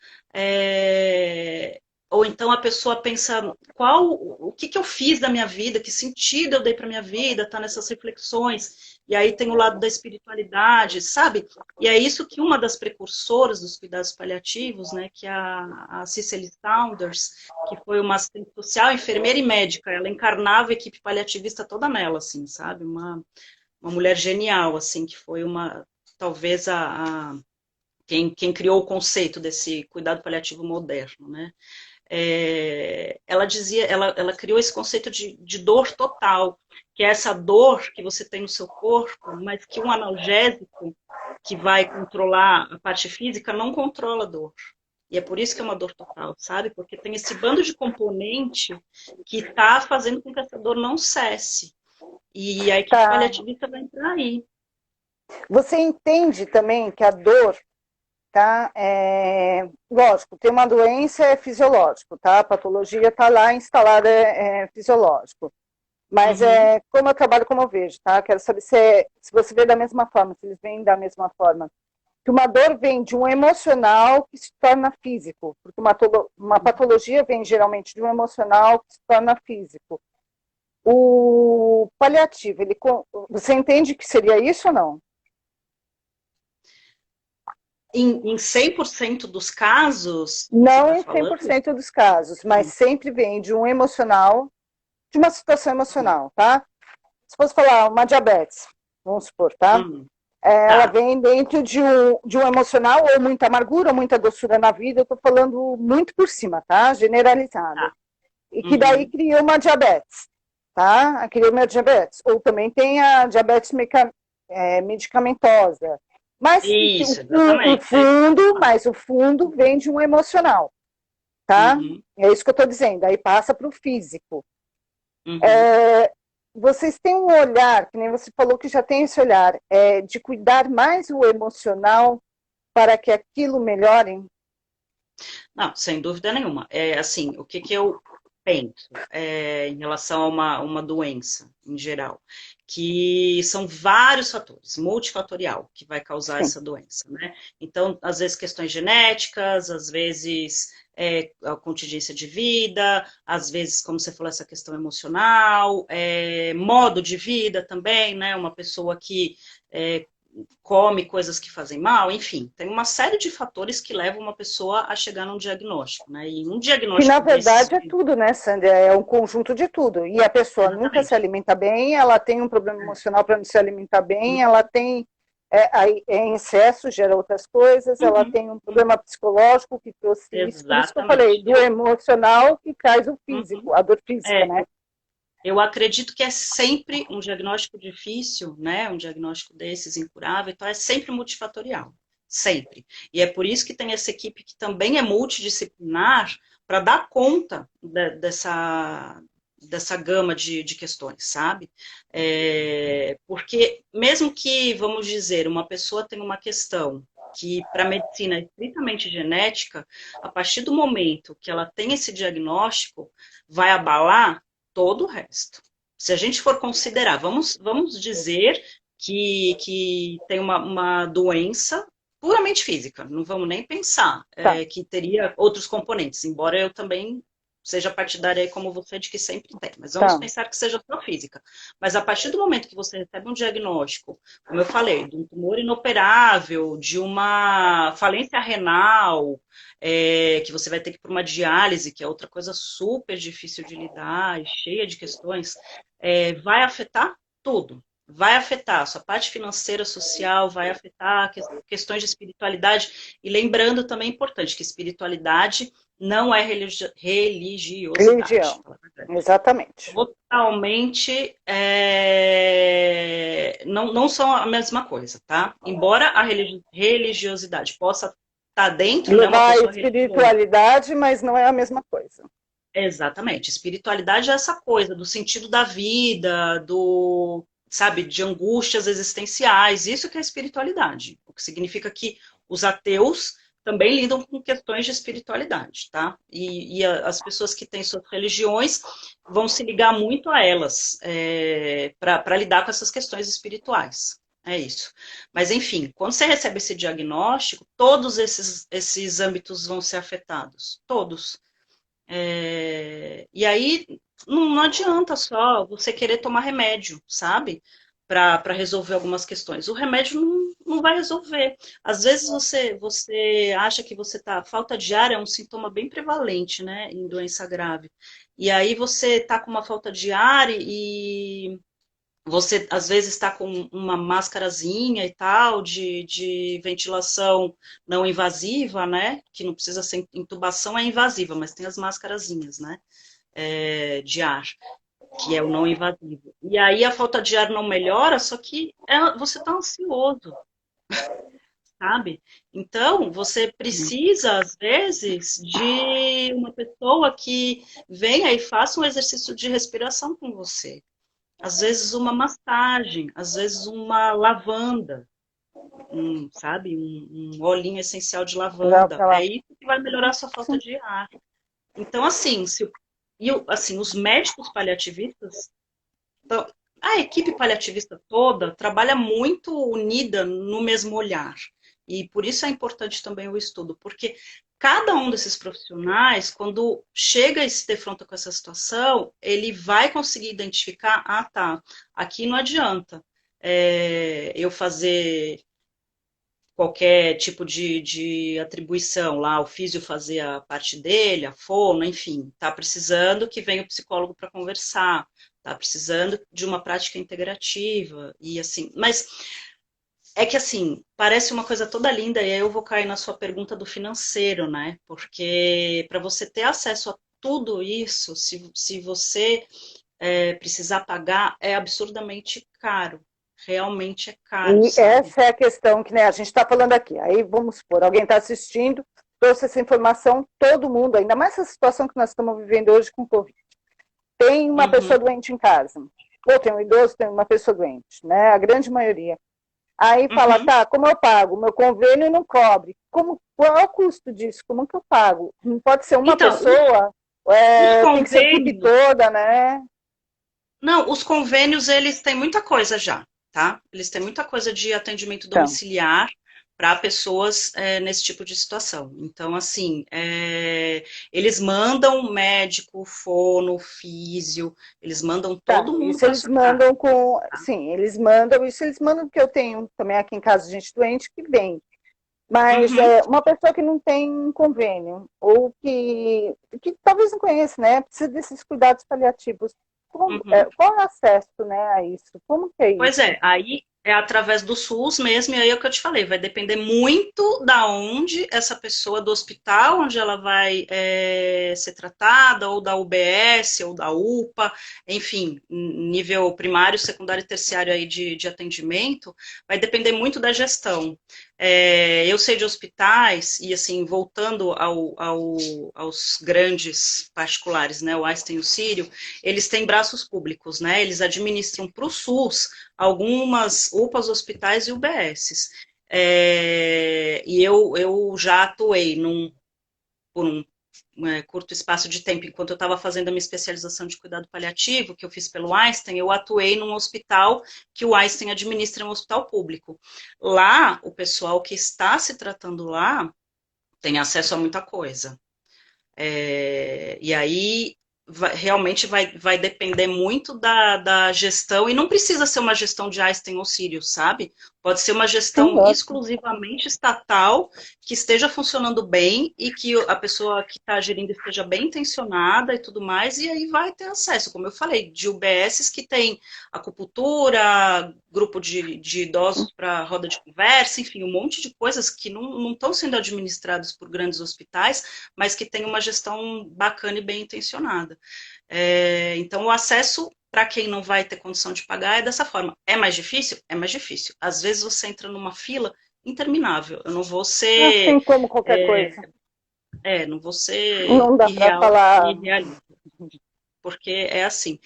Ou então a pessoa pensa, o que eu fiz da minha vida, que sentido eu dei para minha vida, tá nessas reflexões. E aí tem o lado da espiritualidade, sabe? E é isso que uma das precursoras dos cuidados paliativos, né, que é a Cicely Saunders, que foi uma assistente social, enfermeira e médica, ela encarnava a equipe paliativista toda nela, assim, sabe? Uma mulher genial, assim, que foi talvez quem criou o conceito desse cuidado paliativo moderno, né? Ela dizia, ela criou esse conceito de dor total, que é essa dor que você tem no seu corpo, mas que um analgésico que vai controlar a parte física não controla a dor. E é por isso que é uma dor total, sabe? Porque tem esse bando de componente que está fazendo com que essa dor não cesse. E a equipe Tá. paliativista vai entrar aí. Você entende também que a dor, tá? Lógico, tem uma doença é fisiológico, tá? A patologia está lá instalada, é fisiológico. Mas como eu trabalho, como eu vejo, tá? Quero saber se você vê da mesma forma, se eles veem da mesma forma. Que uma dor vem de um emocional que se torna físico, porque uma patologia vem geralmente de um emocional que se torna físico. O paliativo, você entende que seria isso ou não? em 100% dos casos, você Não está em cem falando? por cento dos casos, mas sempre vem de um emocional, de uma situação emocional, tá? Se fosse falar uma diabetes, vamos supor, tá? Hum, Ela tá. vem dentro de um emocional ou muita amargura, ou muita doçura na vida, eu tô falando muito por cima, tá? Generalizado. Tá. E que daí Uhum. cria uma diabetes, tá? Cria uma diabetes. Ou também tem a diabetes medicamentosa. Mas Isso, exatamente. É isso que eu ia falar. o fundo vem de um emocional, tá? Uhum, É isso que eu estou dizendo. Aí passa para o físico. uhum. Vocês têm um olhar, que nem você falou que já tem esse olhar, de cuidar mais o emocional para que aquilo melhore? Não, sem dúvida nenhuma. É assim, o que que eu penso em relação a uma doença em geral? Que são vários fatores, multifatorial, que vai causar Sim. essa doença, né? Então, às vezes questões genéticas, às vezes a contingência de vida, às vezes, como você falou, essa questão emocional, modo de vida também, né? Uma pessoa que é, come coisas que fazem mal, enfim, tem uma série de fatores que levam uma pessoa a chegar num diagnóstico, né? E um Que na diagnóstico desses. verdade é tudo, né, Sandra? É um conjunto de tudo. E a pessoa nunca se Exatamente. alimenta bem, ela tem um problema emocional para não se alimentar bem, ela tem em excesso, gera outras coisas, ela Uhum, tem um uhum, problema psicológico que trouxe isso. Por isso que eu falei, exatamente. do emocional que traz o Uhum. físico, a dor física, É, né? eu acredito que é sempre um diagnóstico difícil, né? Um diagnóstico desses incurável, então é sempre multifatorial, sempre. E é por isso que tem essa equipe que também é multidisciplinar para dar conta dessa gama de questões, sabe? Porque mesmo que, vamos dizer, uma pessoa tem uma questão que para a medicina é estritamente genética, a partir do momento que ela tem esse diagnóstico, vai abalar todo o resto. Se a gente for considerar, vamos dizer que tem uma doença puramente física, não vamos nem pensar Tá. que teria outros componentes, embora eu também seja partidária aí como você de que sempre tem, mas vamos Tá. pensar que seja só física. Mas a partir do momento que você recebe um diagnóstico, como eu falei, de um tumor inoperável, de uma falência renal, que você vai ter que ir para uma diálise, que é outra coisa super difícil de lidar e cheia de questões, vai afetar tudo. Vai afetar a sua parte financeira, social, vai afetar questões de espiritualidade. E lembrando também é importante que espiritualidade não é religiosidade. Religião. Exatamente. Totalmente não são a mesma coisa, tá? Embora a religiosidade possa estar dentro, né? Uma Levar a pessoa religiosa. espiritualidade, mas não é a mesma coisa. Exatamente. Espiritualidade é essa coisa do sentido da vida, sabe, de angústias existenciais. Isso que é espiritualidade. O que significa que os ateus também lidam com questões de espiritualidade, tá? E as pessoas que têm suas religiões vão se ligar muito a elas para lidar com essas questões espirituais. É isso. Mas, enfim, quando você recebe esse diagnóstico, todos esses âmbitos vão ser afetados. Todos. E aí não adianta só você querer tomar remédio, sabe? Para resolver algumas questões. O remédio não vai resolver. Às vezes você acha que você tá. Falta de ar é um sintoma bem prevalente, né? Em doença grave. E aí você tá com uma falta de ar e você às vezes está com uma máscarazinha e tal, de ventilação não invasiva, né? Que não precisa ser intubação, é invasiva, mas tem as máscarazinhas, né? De ar, que é o não invasivo. E aí a falta de ar não melhora, só que você está ansioso, sabe? Então, você precisa, às vezes, de uma pessoa que venha e faça um exercício de respiração com você. Às vezes uma massagem, às vezes uma lavanda, sabe? Um olhinho essencial de Já lavanda. É falar. isso que vai melhorar a sua falta de ar. Então, assim, assim, os médicos paliativistas, então, a equipe paliativista toda trabalha muito unida no mesmo olhar. E por isso é importante também o estudo, porque cada um desses profissionais, quando chega e se defronta com essa situação, ele vai conseguir identificar, ah, tá, aqui não adianta eu fazer qualquer tipo de atribuição lá, o físio fazer a parte dele, a fono, enfim, está precisando que venha o psicólogo para conversar, está precisando de uma prática integrativa, e assim, mas é que assim, parece uma coisa toda linda, e aí eu vou cair na sua pergunta do financeiro, né? Porque para você ter acesso a tudo isso, se você precisar pagar, é absurdamente caro. Realmente é caro, E sabe? essa é a questão que, né, a gente está falando aqui. Aí vamos supor, alguém está assistindo, trouxe essa informação, todo mundo, ainda mais essa situação que nós estamos vivendo hoje com o Covid. Tem uma Uhum, pessoa doente em casa, ou tem um idoso, tem uma pessoa doente, né? A grande maioria. Aí fala, uhum. tá, como eu pago? Meu convênio não cobre. Qual é o custo disso? Como que eu pago? Não pode ser uma Então, pessoa, os tem que ser a equipe convênios, toda, né? não, os convênios, eles têm muita coisa já, tá? Eles têm muita coisa de atendimento Então, domiciliar para pessoas nesse tipo de situação. Então, assim, eles mandam médico, fono, físio, eles mandam tá, todo mundo isso para eles sua casa. mandam com, sim, eles mandam, isso eles mandam, porque eu tenho também aqui em casa gente doente que vem. Mas Uhum, uma pessoa que não tem convênio, ou que talvez não conheça, né? Precisa desses cuidados paliativos. uhum. Qual é o acesso, né, a isso? Como que é Pois isso? é, aí é através do SUS mesmo, e aí é o que eu te falei, vai depender muito da onde essa pessoa, do hospital onde ela vai ser tratada, ou da UBS, ou da UPA, enfim, nível primário, secundário e terciário aí de atendimento, vai depender muito da gestão. Eu sei de hospitais, e assim, voltando aos grandes particulares, né, o Einstein e o Sírio, eles têm braços públicos, né, eles administram para o SUS algumas UPAs, hospitais e UBSs. E eu já atuei por um curto espaço de tempo, enquanto eu estava fazendo a minha especialização de cuidado paliativo, que eu fiz pelo Einstein, eu atuei num hospital que o Einstein administra, um hospital público. Lá, o pessoal que está se tratando lá tem acesso a muita coisa. E aí realmente vai depender muito da gestão, e não precisa ser uma gestão de Einstein ou Sirius, sabe? Pode ser uma Sim, gestão lógico. exclusivamente estatal, que esteja funcionando bem e que a pessoa que está gerindo esteja bem intencionada e tudo mais, e aí vai ter acesso, como eu falei, de UBSs que tem acupuntura, grupo de idosos para roda de conversa, enfim, um monte de coisas que não estão sendo administradas por grandes hospitais, mas que tem uma gestão bacana e bem intencionada. Então, o acesso para quem não vai ter condição de pagar é dessa forma. É mais difícil? É mais difícil. Às vezes você entra numa fila interminável. Eu não vou ser, Assim como qualquer é, coisa. não vou ser Não dá para irreal e falar. irrealista, porque é assim.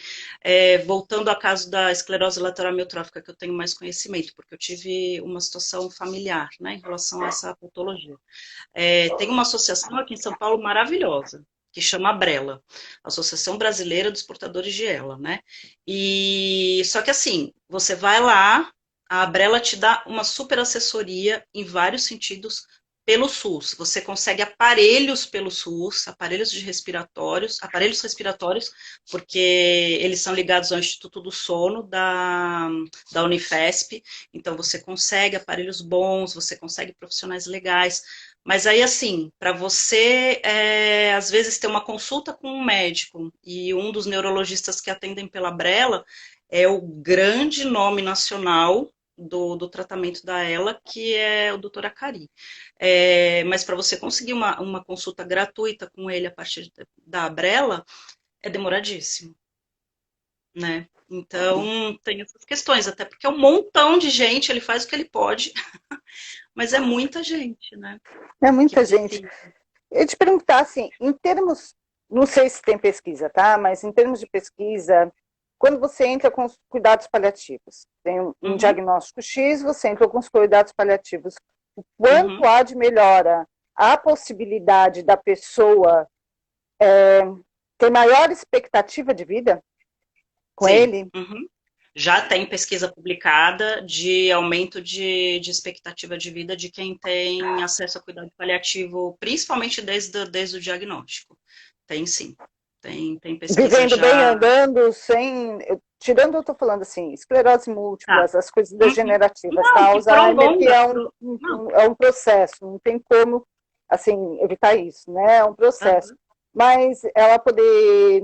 Voltando ao caso da esclerose lateral amiotrófica, que eu tenho mais conhecimento, porque eu tive uma situação familiar, né, em relação a essa patologia. Tem uma associação aqui em São Paulo maravilhosa, que chama Brela, Associação Brasileira dos Portadores de ELA, né? E só que assim, você vai lá, a Brela te dá uma super assessoria em vários sentidos pelo SUS. Você consegue aparelhos pelo SUS, aparelhos respiratórios, porque eles são ligados ao Instituto do Sono da Unifesp, então você consegue aparelhos bons, você consegue profissionais legais. Mas aí, assim, para você, às vezes, ter uma consulta com um médico, e um dos neurologistas que atendem pela Brela é o grande nome nacional do tratamento da ELA, que é o doutor Acari. Mas para você conseguir uma consulta gratuita com ele a partir da Brela, é demoradíssimo, né? Então, tem essas questões, até porque é um montão de gente, ele faz o que ele pode, mas é muita gente, né? É Que muita gente. precisa. Eu te perguntar assim, em termos, não sei se tem pesquisa, tá? Mas em termos de pesquisa, quando você entra com os cuidados paliativos, tem um Uhum, diagnóstico X, você entra com os cuidados paliativos. O quanto uhum, há de melhora a possibilidade da pessoa ter maior expectativa de vida com sim. ele? Uhum. Já tem pesquisa publicada de aumento de expectativa de vida de quem tem acesso a cuidado paliativo, principalmente desde o diagnóstico. Tem sim. Tem pesquisa Vivendo bem, já. andando, sem. tirando, eu estou falando assim, esclerose múltipla, Tá. as coisas Uhum. degenerativas, tá? Não, que Alzheimer, que prolonga. é Não. é um processo, não tem como, assim, evitar isso, né? É um processo. Aham. Mas ela poder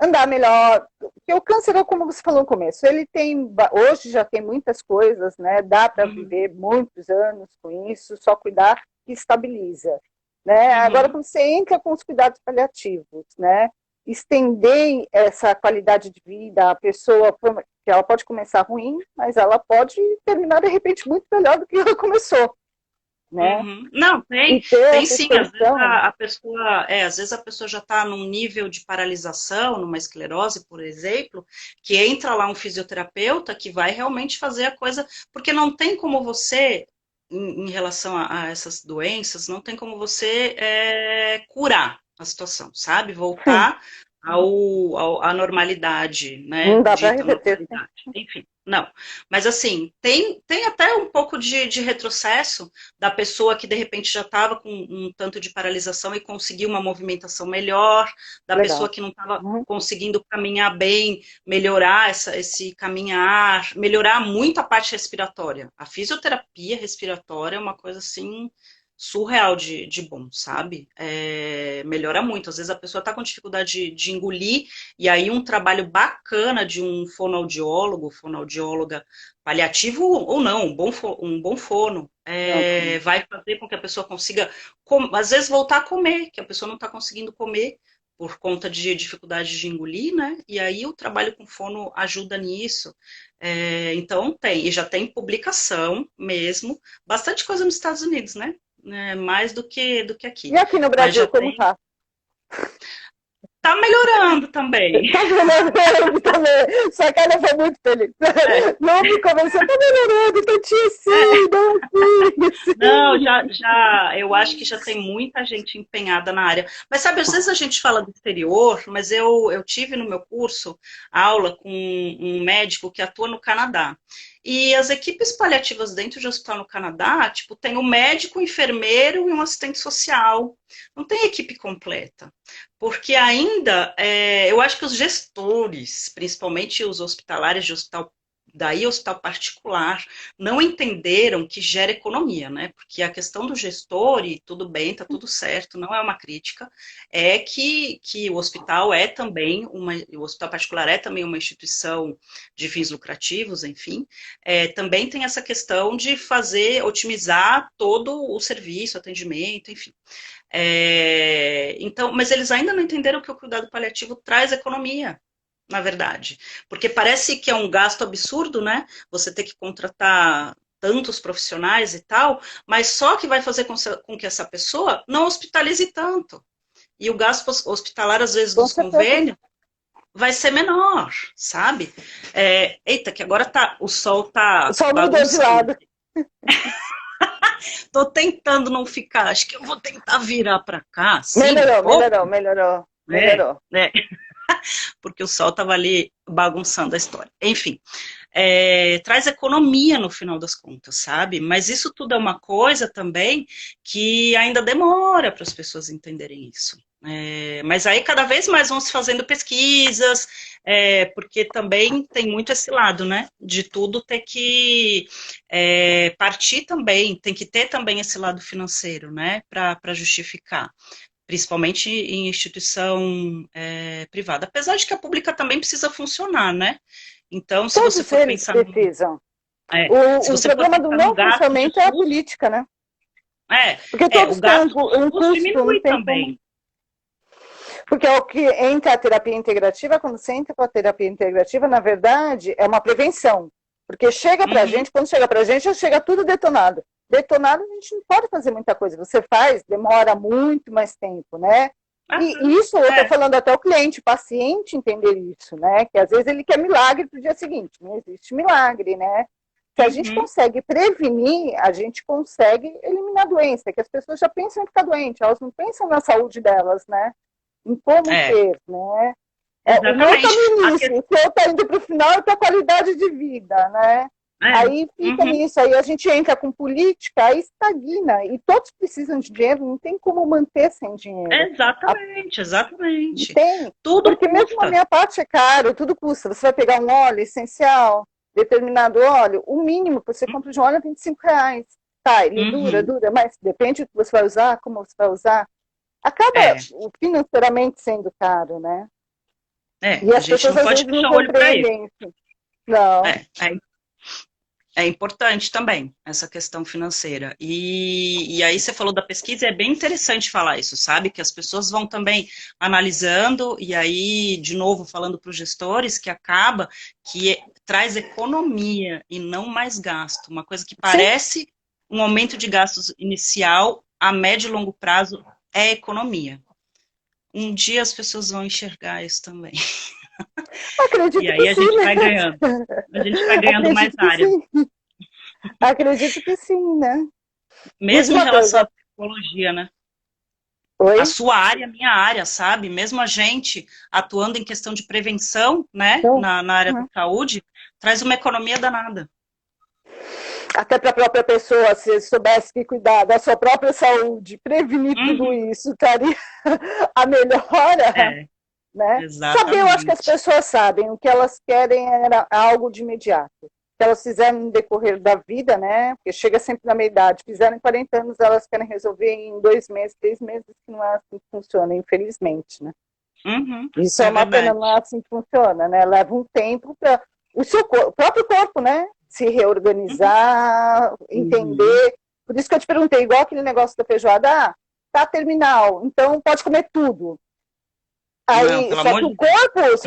andar melhor, porque o câncer, é como você falou no começo, ele tem, hoje já tem muitas coisas, né? Dá para Uhum. viver muitos anos com isso, só cuidar que estabiliza, né? Agora, Uhum. quando você entra com os cuidados paliativos, né? Estender essa qualidade de vida, a pessoa, que ela pode começar ruim, mas ela pode terminar, de repente, muito melhor do que ela começou, né? Uhum. Não, E tem, ter tem essa sim. Às vezes extensão, a pessoa, às vezes a pessoa já está num nível de paralisação, numa esclerose, por exemplo, que entra lá um fisioterapeuta que vai realmente fazer a coisa, porque não tem como você, em relação a essas doenças, não tem como você curar a situação, sabe? sim, Voltar à normalidade, né? não dá para Dita reverter. normalidade. Enfim, não. Mas assim, tem até um pouco de retrocesso da pessoa que de repente já estava com um tanto de paralisação e conseguiu uma movimentação melhor, da pessoa Legal. que não estava Uhum. conseguindo caminhar bem, melhorar esse caminhar, melhorar muito a parte respiratória. A fisioterapia respiratória é uma coisa assim surreal de bom, sabe? Melhora muito. Às vezes a pessoa está com dificuldade de engolir, e aí um trabalho bacana de um fonoaudiólogo, fonoaudióloga, paliativo ou não, um bom fono, Ótimo. vai fazer com que a pessoa consiga, às vezes, voltar a comer, que a pessoa não está conseguindo comer por conta de dificuldade de engolir, né? E aí o trabalho com fono ajuda nisso. Então tem, e já tem publicação mesmo, bastante coisa nos Estados Unidos, né? Mais do que E aqui. aqui no Mas Brasil, já como tem, tá? tá melhorando também. Tá melhorando também. Sua cara foi muito feliz. É, Não me convenceu, tá melhorando, Tatinha, sim, é. não, sim, Não, sim. eu acho que já tem muita gente empenhada na área. Mas sabe, às vezes a gente fala do exterior, mas eu tive no meu curso aula com um médico que atua no Canadá. E as equipes paliativas dentro de hospital no Canadá, tipo, tem o médico, o enfermeiro e um assistente social. Não tem equipe completa. Porque ainda, eu acho que os gestores, principalmente os hospitalares de hospital, daí hospital particular, não entenderam que gera economia, né? Porque a questão do gestor, e tudo bem, tá tudo certo, não é uma crítica, é que o hospital é também o hospital particular é também uma instituição de fins lucrativos, enfim, também tem essa questão de otimizar todo o serviço, atendimento, enfim. Então, mas eles ainda não entenderam que o cuidado paliativo traz economia, na verdade. Porque parece que é um gasto absurdo, né? Você ter que contratar tantos profissionais e tal, mas só que vai fazer com que essa pessoa não hospitalize tanto. E o gasto hospitalar, às vezes, Com dos certeza. convênios, vai ser menor, sabe? Eita, que agora o sol tá Só mudou de bagunçando. lado. Tô tentando não ficar, acho que eu vou tentar virar para cá, sim, um Melhorou, pouco, melhorou, melhorou, né? melhorou. né? Porque o sol estava ali bagunçando a história. Enfim, traz economia no final das contas, sabe? Mas isso tudo é uma coisa também que ainda demora para as pessoas entenderem isso. Mas aí cada vez mais vão se fazendo pesquisas, porque também tem muito esse lado, né? De tudo ter que partir também, tem que ter também esse lado financeiro, né? Para justificar, principalmente em instituição privada. Apesar de que a pública também precisa funcionar, né? Então, se você Todos for eles pensar precisam. se O você for problema do pensar no não gasto de funcionamento é a SUS, política, né? Porque o todos têm gasto do um SUS custo, não diminui tem como. também. Porque é o que entra a terapia integrativa, quando você entra com a terapia integrativa, na verdade, é uma prevenção. Porque chega pra Uhum. gente, quando chega pra gente, já chega tudo detonado. Detonado, a gente não pode fazer muita coisa. Você faz, demora muito mais tempo, né? E isso eu estou É. falando até o cliente, o paciente entender isso, né? Que às vezes ele quer milagre para o dia seguinte. Não existe milagre, né? Se a gente Uhum. consegue prevenir, a gente consegue eliminar a doença, que as pessoas já pensam em ficar doente, elas não pensam na saúde delas, né? Em como É, ter, né? O meu está exatamente. no início, o seu está indo para o final e para a qualidade de vida, né? É. Aí fica Uhum. nisso, aí a gente entra com política, aí estagna, e todos precisam de dinheiro, não tem como manter sem dinheiro. Exatamente, exatamente. Tem, Tudo porque mesmo a custa. minha parte é caro, tudo custa. Você vai pegar um óleo essencial, determinado óleo, o mínimo que você compra de um óleo é R$ 25. Tá, ele dura, Uhum. dura, mas depende do que você vai usar, como você vai usar. Acaba É, financeiramente sendo caro, né? é. E A as gente pessoas não às pode vezes não fechar o olho para isso. compreendem isso. Não. É, é importante também essa questão financeira. E aí você falou da pesquisa, é bem interessante falar isso, sabe? Que as pessoas vão também analisando, e aí, de novo, falando para os gestores, que acaba que traz economia e não mais gasto. Uma coisa que Sim, parece um aumento de gastos inicial, a médio e longo prazo, é economia. Um dia as pessoas vão enxergar isso também. E acredito que aí a sim, gente né? vai ganhando. A gente vai ganhando mais Acredito que área. sim. Acredito que sim, né? Me diz Mesmo em uma relação à coisa. psicologia, né? A Oi? sua área, a minha área, sabe? Mesmo a gente atuando em questão de prevenção, né, Não. na área da Uhum. saúde, traz uma economia danada. Até para a própria pessoa, se soubesse que cuidar da sua própria saúde, prevenir tudo Uhum. isso, estaria a melhora, É, né? Saber, eu acho que as exatamente. pessoas sabem, o que elas querem era algo de imediato. Que elas fizeram no decorrer da vida, né? Porque chega sempre na meia idade, fizeram em 40 anos, elas querem resolver em 2 meses, 3 meses, que não é assim que funciona, infelizmente, né? Uhum. Isso é É uma pena, verdade. não é assim que funciona, né? Leva um tempo para o próprio corpo, né? Se Uhum. reorganizar, Uhum. entender. Por isso que eu te perguntei, igual aquele negócio da feijoada, tá terminal, então pode comer tudo. Não, Aí, pelo só amor que o de Deus. corpo,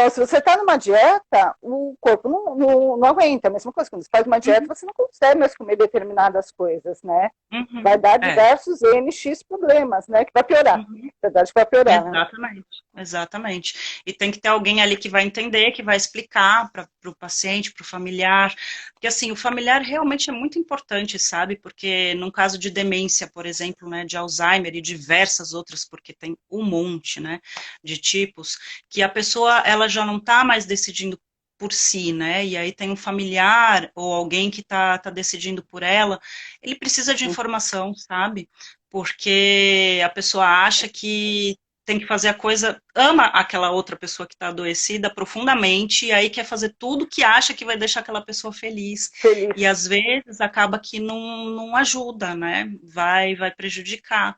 se você está numa dieta, o corpo não aguenta. A mesma coisa, quando você faz uma dieta, Uhum. você não consegue mais comer determinadas coisas, né? Vai Uhum. dar É. diversos NX problemas, né? Que vai piorar. Uhum. Na verdade, vai piorar, né? Exatamente, exatamente. E tem que ter alguém ali que vai entender, que vai explicar para o paciente, para o familiar. Porque, assim, o familiar realmente é muito importante, sabe? Porque, num caso de demência, por exemplo, né, de Alzheimer e diversas outras, porque tem um monte, né, de tipos, que a pessoa, ela já não está mais decidindo por si, né? E aí tem um familiar ou alguém que tá decidindo por ela, ele precisa de informação, sabe? Porque a pessoa acha que tem que fazer a coisa, ama aquela outra pessoa que está adoecida profundamente, e aí quer fazer tudo que acha que vai deixar aquela pessoa feliz. E Feliz. às vezes acaba que não ajuda, né? Vai prejudicar.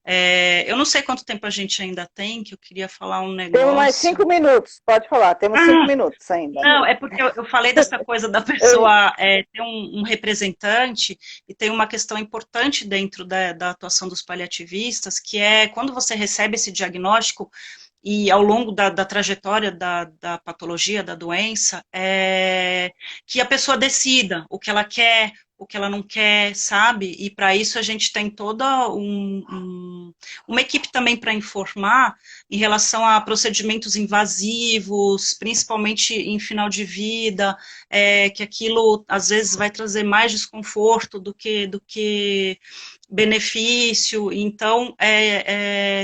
É, eu não sei quanto tempo a gente ainda tem, que eu queria falar um Temos mais negócio. 5 minutos, pode falar, temos cinco Ah, minutos ainda. não, é porque eu falei dessa coisa da Eu, pessoa ter um representante, e tem uma questão importante dentro da atuação dos paliativistas, que é quando você recebe esse diagnóstico, e ao longo da trajetória da patologia, da doença, que a pessoa decida o que ela quer, o que ela não quer, sabe? E para isso a gente tem toda uma equipe também para informar em relação a procedimentos invasivos, principalmente em final de vida, que aquilo às vezes vai trazer mais desconforto do que benefício. Então,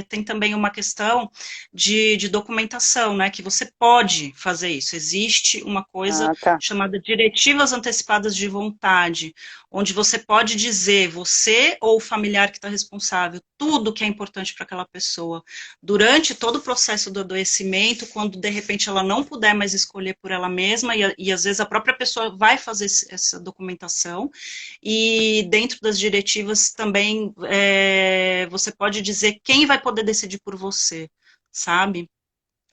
tem também uma questão de documentação, né? Que você pode fazer isso. Existe uma coisa tá. chamada diretivas antecipadas de vontade, onde você pode dizer, você ou o familiar que está responsável, tudo que é importante para aquela pessoa, durante todo o processo do adoecimento, quando de repente ela não puder mais escolher por ela mesma, e às vezes a própria pessoa vai fazer essa documentação, e dentro das diretivas também você pode dizer quem vai poder decidir por você, sabe?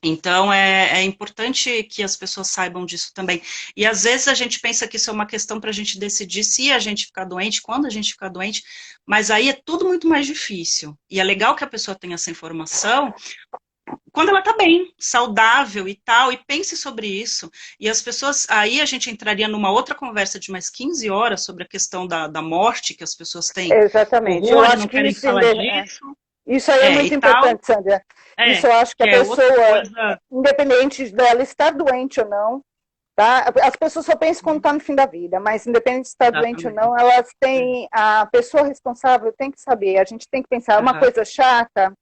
Então, é importante que as pessoas saibam disso também. E às vezes a gente pensa que isso é uma questão para a gente decidir se a gente ficar doente, quando a gente ficar doente, mas aí é tudo muito mais difícil. E é legal que a pessoa tenha essa informação quando ela está bem, saudável e tal, e pense sobre isso. E as pessoas, aí a gente entraria numa outra conversa de mais 15 horas sobre a questão da morte, que as pessoas têm Exatamente. Eu horror e acho não que querem falar disso, isso aí é e muito tal, importante, Sandra. Isso eu acho que que a é outra pessoa, coisa. independente dela estar doente ou não, tá? As pessoas só pensam quando está no fim da vida, mas independente de estar doente ou Exatamente. não, elas É. têm, a pessoa responsável tem que saber, a gente tem que pensar, é uma Aham. coisa chata,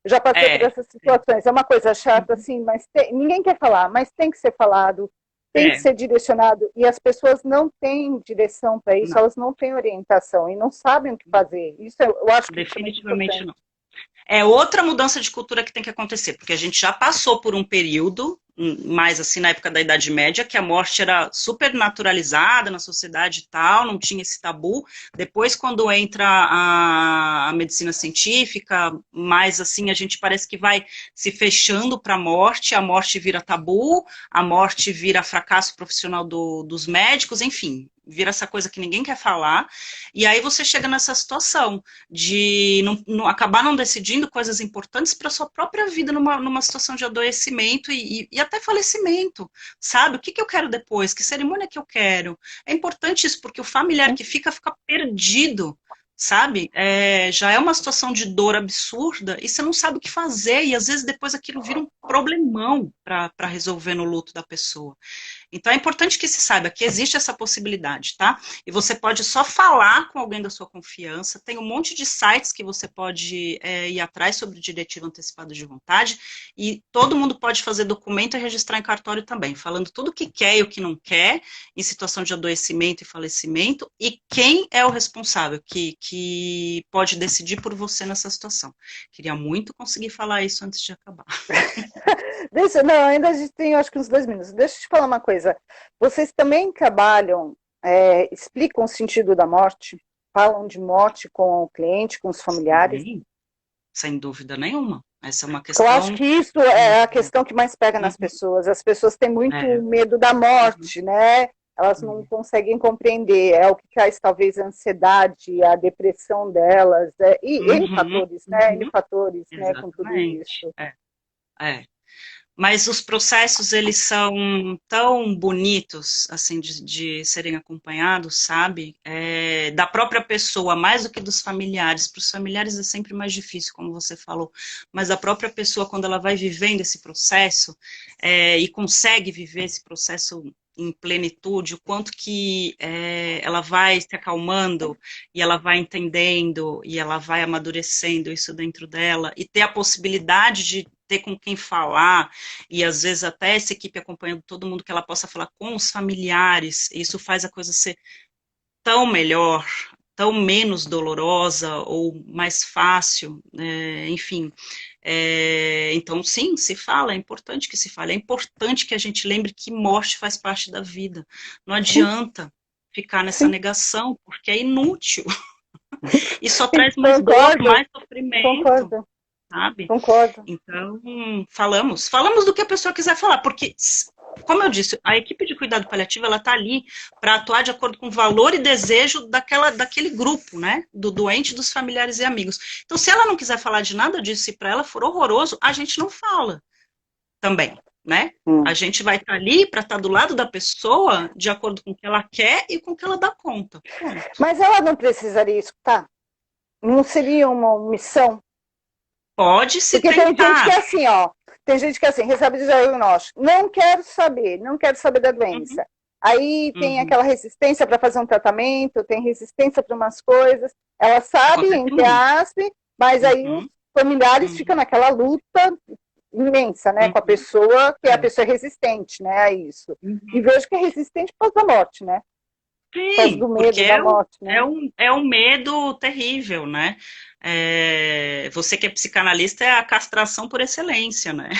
eu já passei por É. essas situações, é uma coisa chata, assim, mas ninguém quer falar, mas tem que ser falado, tem que ser direcionado, e as pessoas não têm direção para isso, não, elas não têm orientação e não sabem o que fazer. Isso eu acho que isso é muito definitivamente importante. não. É outra mudança de cultura que tem que acontecer, porque a gente já passou por um período, mais assim na época da Idade Média, que a morte era super naturalizada na sociedade e tal, não tinha esse tabu. Depois, quando entra a medicina científica, mais assim, a gente parece que vai se fechando para a morte vira tabu, a morte vira fracasso profissional dos médicos, enfim, vira essa coisa que ninguém quer falar, e aí você chega nessa situação de acabar não decidindo coisas importantes para sua própria vida numa situação de adoecimento e até falecimento, sabe? O que eu quero depois? Que cerimônia que eu quero? É importante isso, porque o familiar que fica perdido, sabe? Já é uma situação de dor absurda e você não sabe o que fazer, e às vezes depois aquilo vira um problemão para resolver no luto da pessoa. Então é importante que se saiba que existe essa possibilidade, tá? E você pode só falar com alguém da sua confiança, tem um monte de sites que você pode ir atrás sobre diretiva antecipada de vontade, e todo mundo pode fazer documento e registrar em cartório também, falando tudo o que quer e o que não quer, em situação de adoecimento e falecimento, e quem é o responsável, que pode decidir por você nessa situação. Queria muito conseguir falar isso antes de acabar. Não, ainda a gente tem, acho que uns 2 minutos. Deixa eu te falar uma coisa. Vocês também trabalham, explicam o sentido da morte? Falam de morte com o cliente, com os familiares? Sim, sem dúvida nenhuma. Essa é uma Eu acho questão. que isso é a questão que mais pega nas Uhum, pessoas. As pessoas têm muito é, medo da uhum, morte, né? Elas não uhum, conseguem compreender. É o que traz talvez a ansiedade, a depressão delas, e N uhum, fatores, né? N uhum, fatores, né? Com tudo exatamente. isso. É. Mas os processos, eles são tão bonitos, assim, de serem acompanhados, sabe? Da própria pessoa, mais do que dos familiares. Para os familiares é sempre mais difícil, como você falou. Mas a própria pessoa, quando ela vai vivendo esse processo, e consegue viver esse processo em plenitude, o quanto que ela vai se acalmando, e ela vai entendendo, e ela vai amadurecendo isso dentro dela, e ter a possibilidade de ter com quem falar, e às vezes até essa equipe acompanhando todo mundo, que ela possa falar com os familiares, isso faz a coisa ser tão melhor, tão menos dolorosa ou mais fácil, enfim. Então, sim, se fala, é importante que se fale, é importante que a gente lembre que morte faz parte da vida. Não Sim, adianta ficar nessa sim. negação, porque é inútil. E só traz mais dor, Concordo, mais sofrimento, concordo, sabe? concordo. Então, falamos do que a pessoa quiser falar, porque, como eu disse, a equipe de cuidado paliativo, ela está ali para atuar de acordo com o valor e desejo daquele grupo, né, do doente, dos familiares e amigos. Então, se ela não quiser falar de nada disso e para ela for horroroso, a gente não fala também, né? A Hum. gente vai estar ali para estar do lado da pessoa de acordo com o que ela quer e com o que ela dá conta. Pronto. Mas ela não precisaria escutar? Não seria uma omissão? Pode se Porque tem gente que tentar. é assim, ó. Tem gente que é assim, recebe o diagnóstico, não quero saber, não quero saber da Uhum, doença. Aí tem uhum. aquela resistência para fazer um tratamento, tem resistência para umas coisas. Ela sabe, Acontece entre muito. aspas, mas aí os Uhum, familiares ficam uhum, naquela luta imensa, né, com a uhum. pessoa, que é a É. pessoa resistente, né, a isso. E Uhum. vejo que é resistente por causa da morte, né? Por causa Sim, do porque medo da morte, né? é um medo terrível, né? Você que é psicanalista é a castração por excelência, né?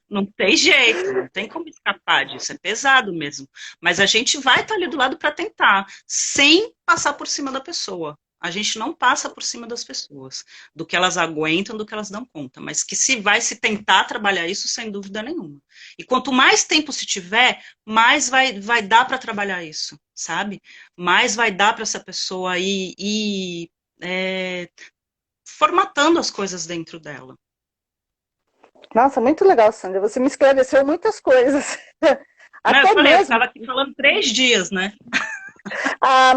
Não tem jeito, não tem como escapar disso, é pesado mesmo. Mas a gente vai estar ali do lado para tentar, sem passar por cima da pessoa. A gente não passa por cima das pessoas, do que elas aguentam, do que elas dão conta, mas que se vai se tentar trabalhar isso sem dúvida nenhuma. E quanto mais tempo se tiver, mais vai dar para trabalhar isso, sabe? Mais vai dar para essa pessoa ir formatando as coisas dentro dela. Nossa, muito legal, Sandra. Você me esclareceu muitas coisas. Não, eu Até falei, eu mesmo. ficava aqui falando 3 dias, né?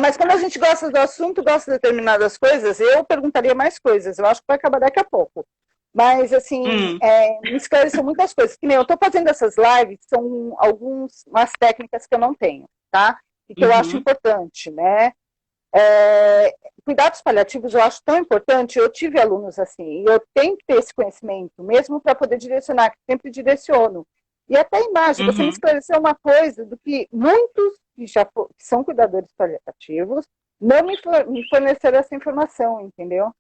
Mas quando a gente gosta do assunto, gosta de determinadas coisas, eu perguntaria mais coisas. Eu acho que vai acabar daqui a pouco. Mas, assim, Hum, me esclareceu muitas coisas. Que nem eu estou fazendo essas lives, são umas técnicas que eu não tenho, tá? E que eu acho uhum, importante, né? Cuidados paliativos eu acho tão importante. Eu tive alunos assim, e eu tenho que ter esse conhecimento, mesmo para poder direcionar, que sempre direciono. E até embaixo, você me Uhum. esclareceu uma coisa do que muitos que são cuidadores paliativos não me forneceram essa informação, entendeu?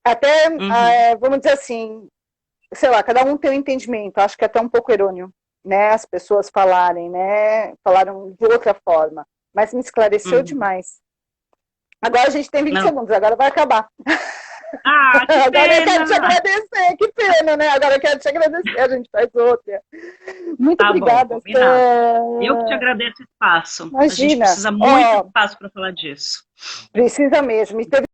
Até, Uhum. vamos dizer assim, sei lá, cada um tem um entendimento, acho que é até um pouco errôneo, né, as pessoas falarem, né, falaram de outra forma, mas me esclareceu Uhum. demais. Agora a gente tem 20 Não. segundos, agora vai acabar. Ah, que Agora eu quero te pena! agradecer, que pena, né? Agora eu quero te agradecer, a gente faz outra. Muito Tá bom, obrigada, combinado. Eu que te Sé. agradeço o espaço. A gente Imagina, precisa muito ó, espaço para falar disso. precisa mesmo. E teve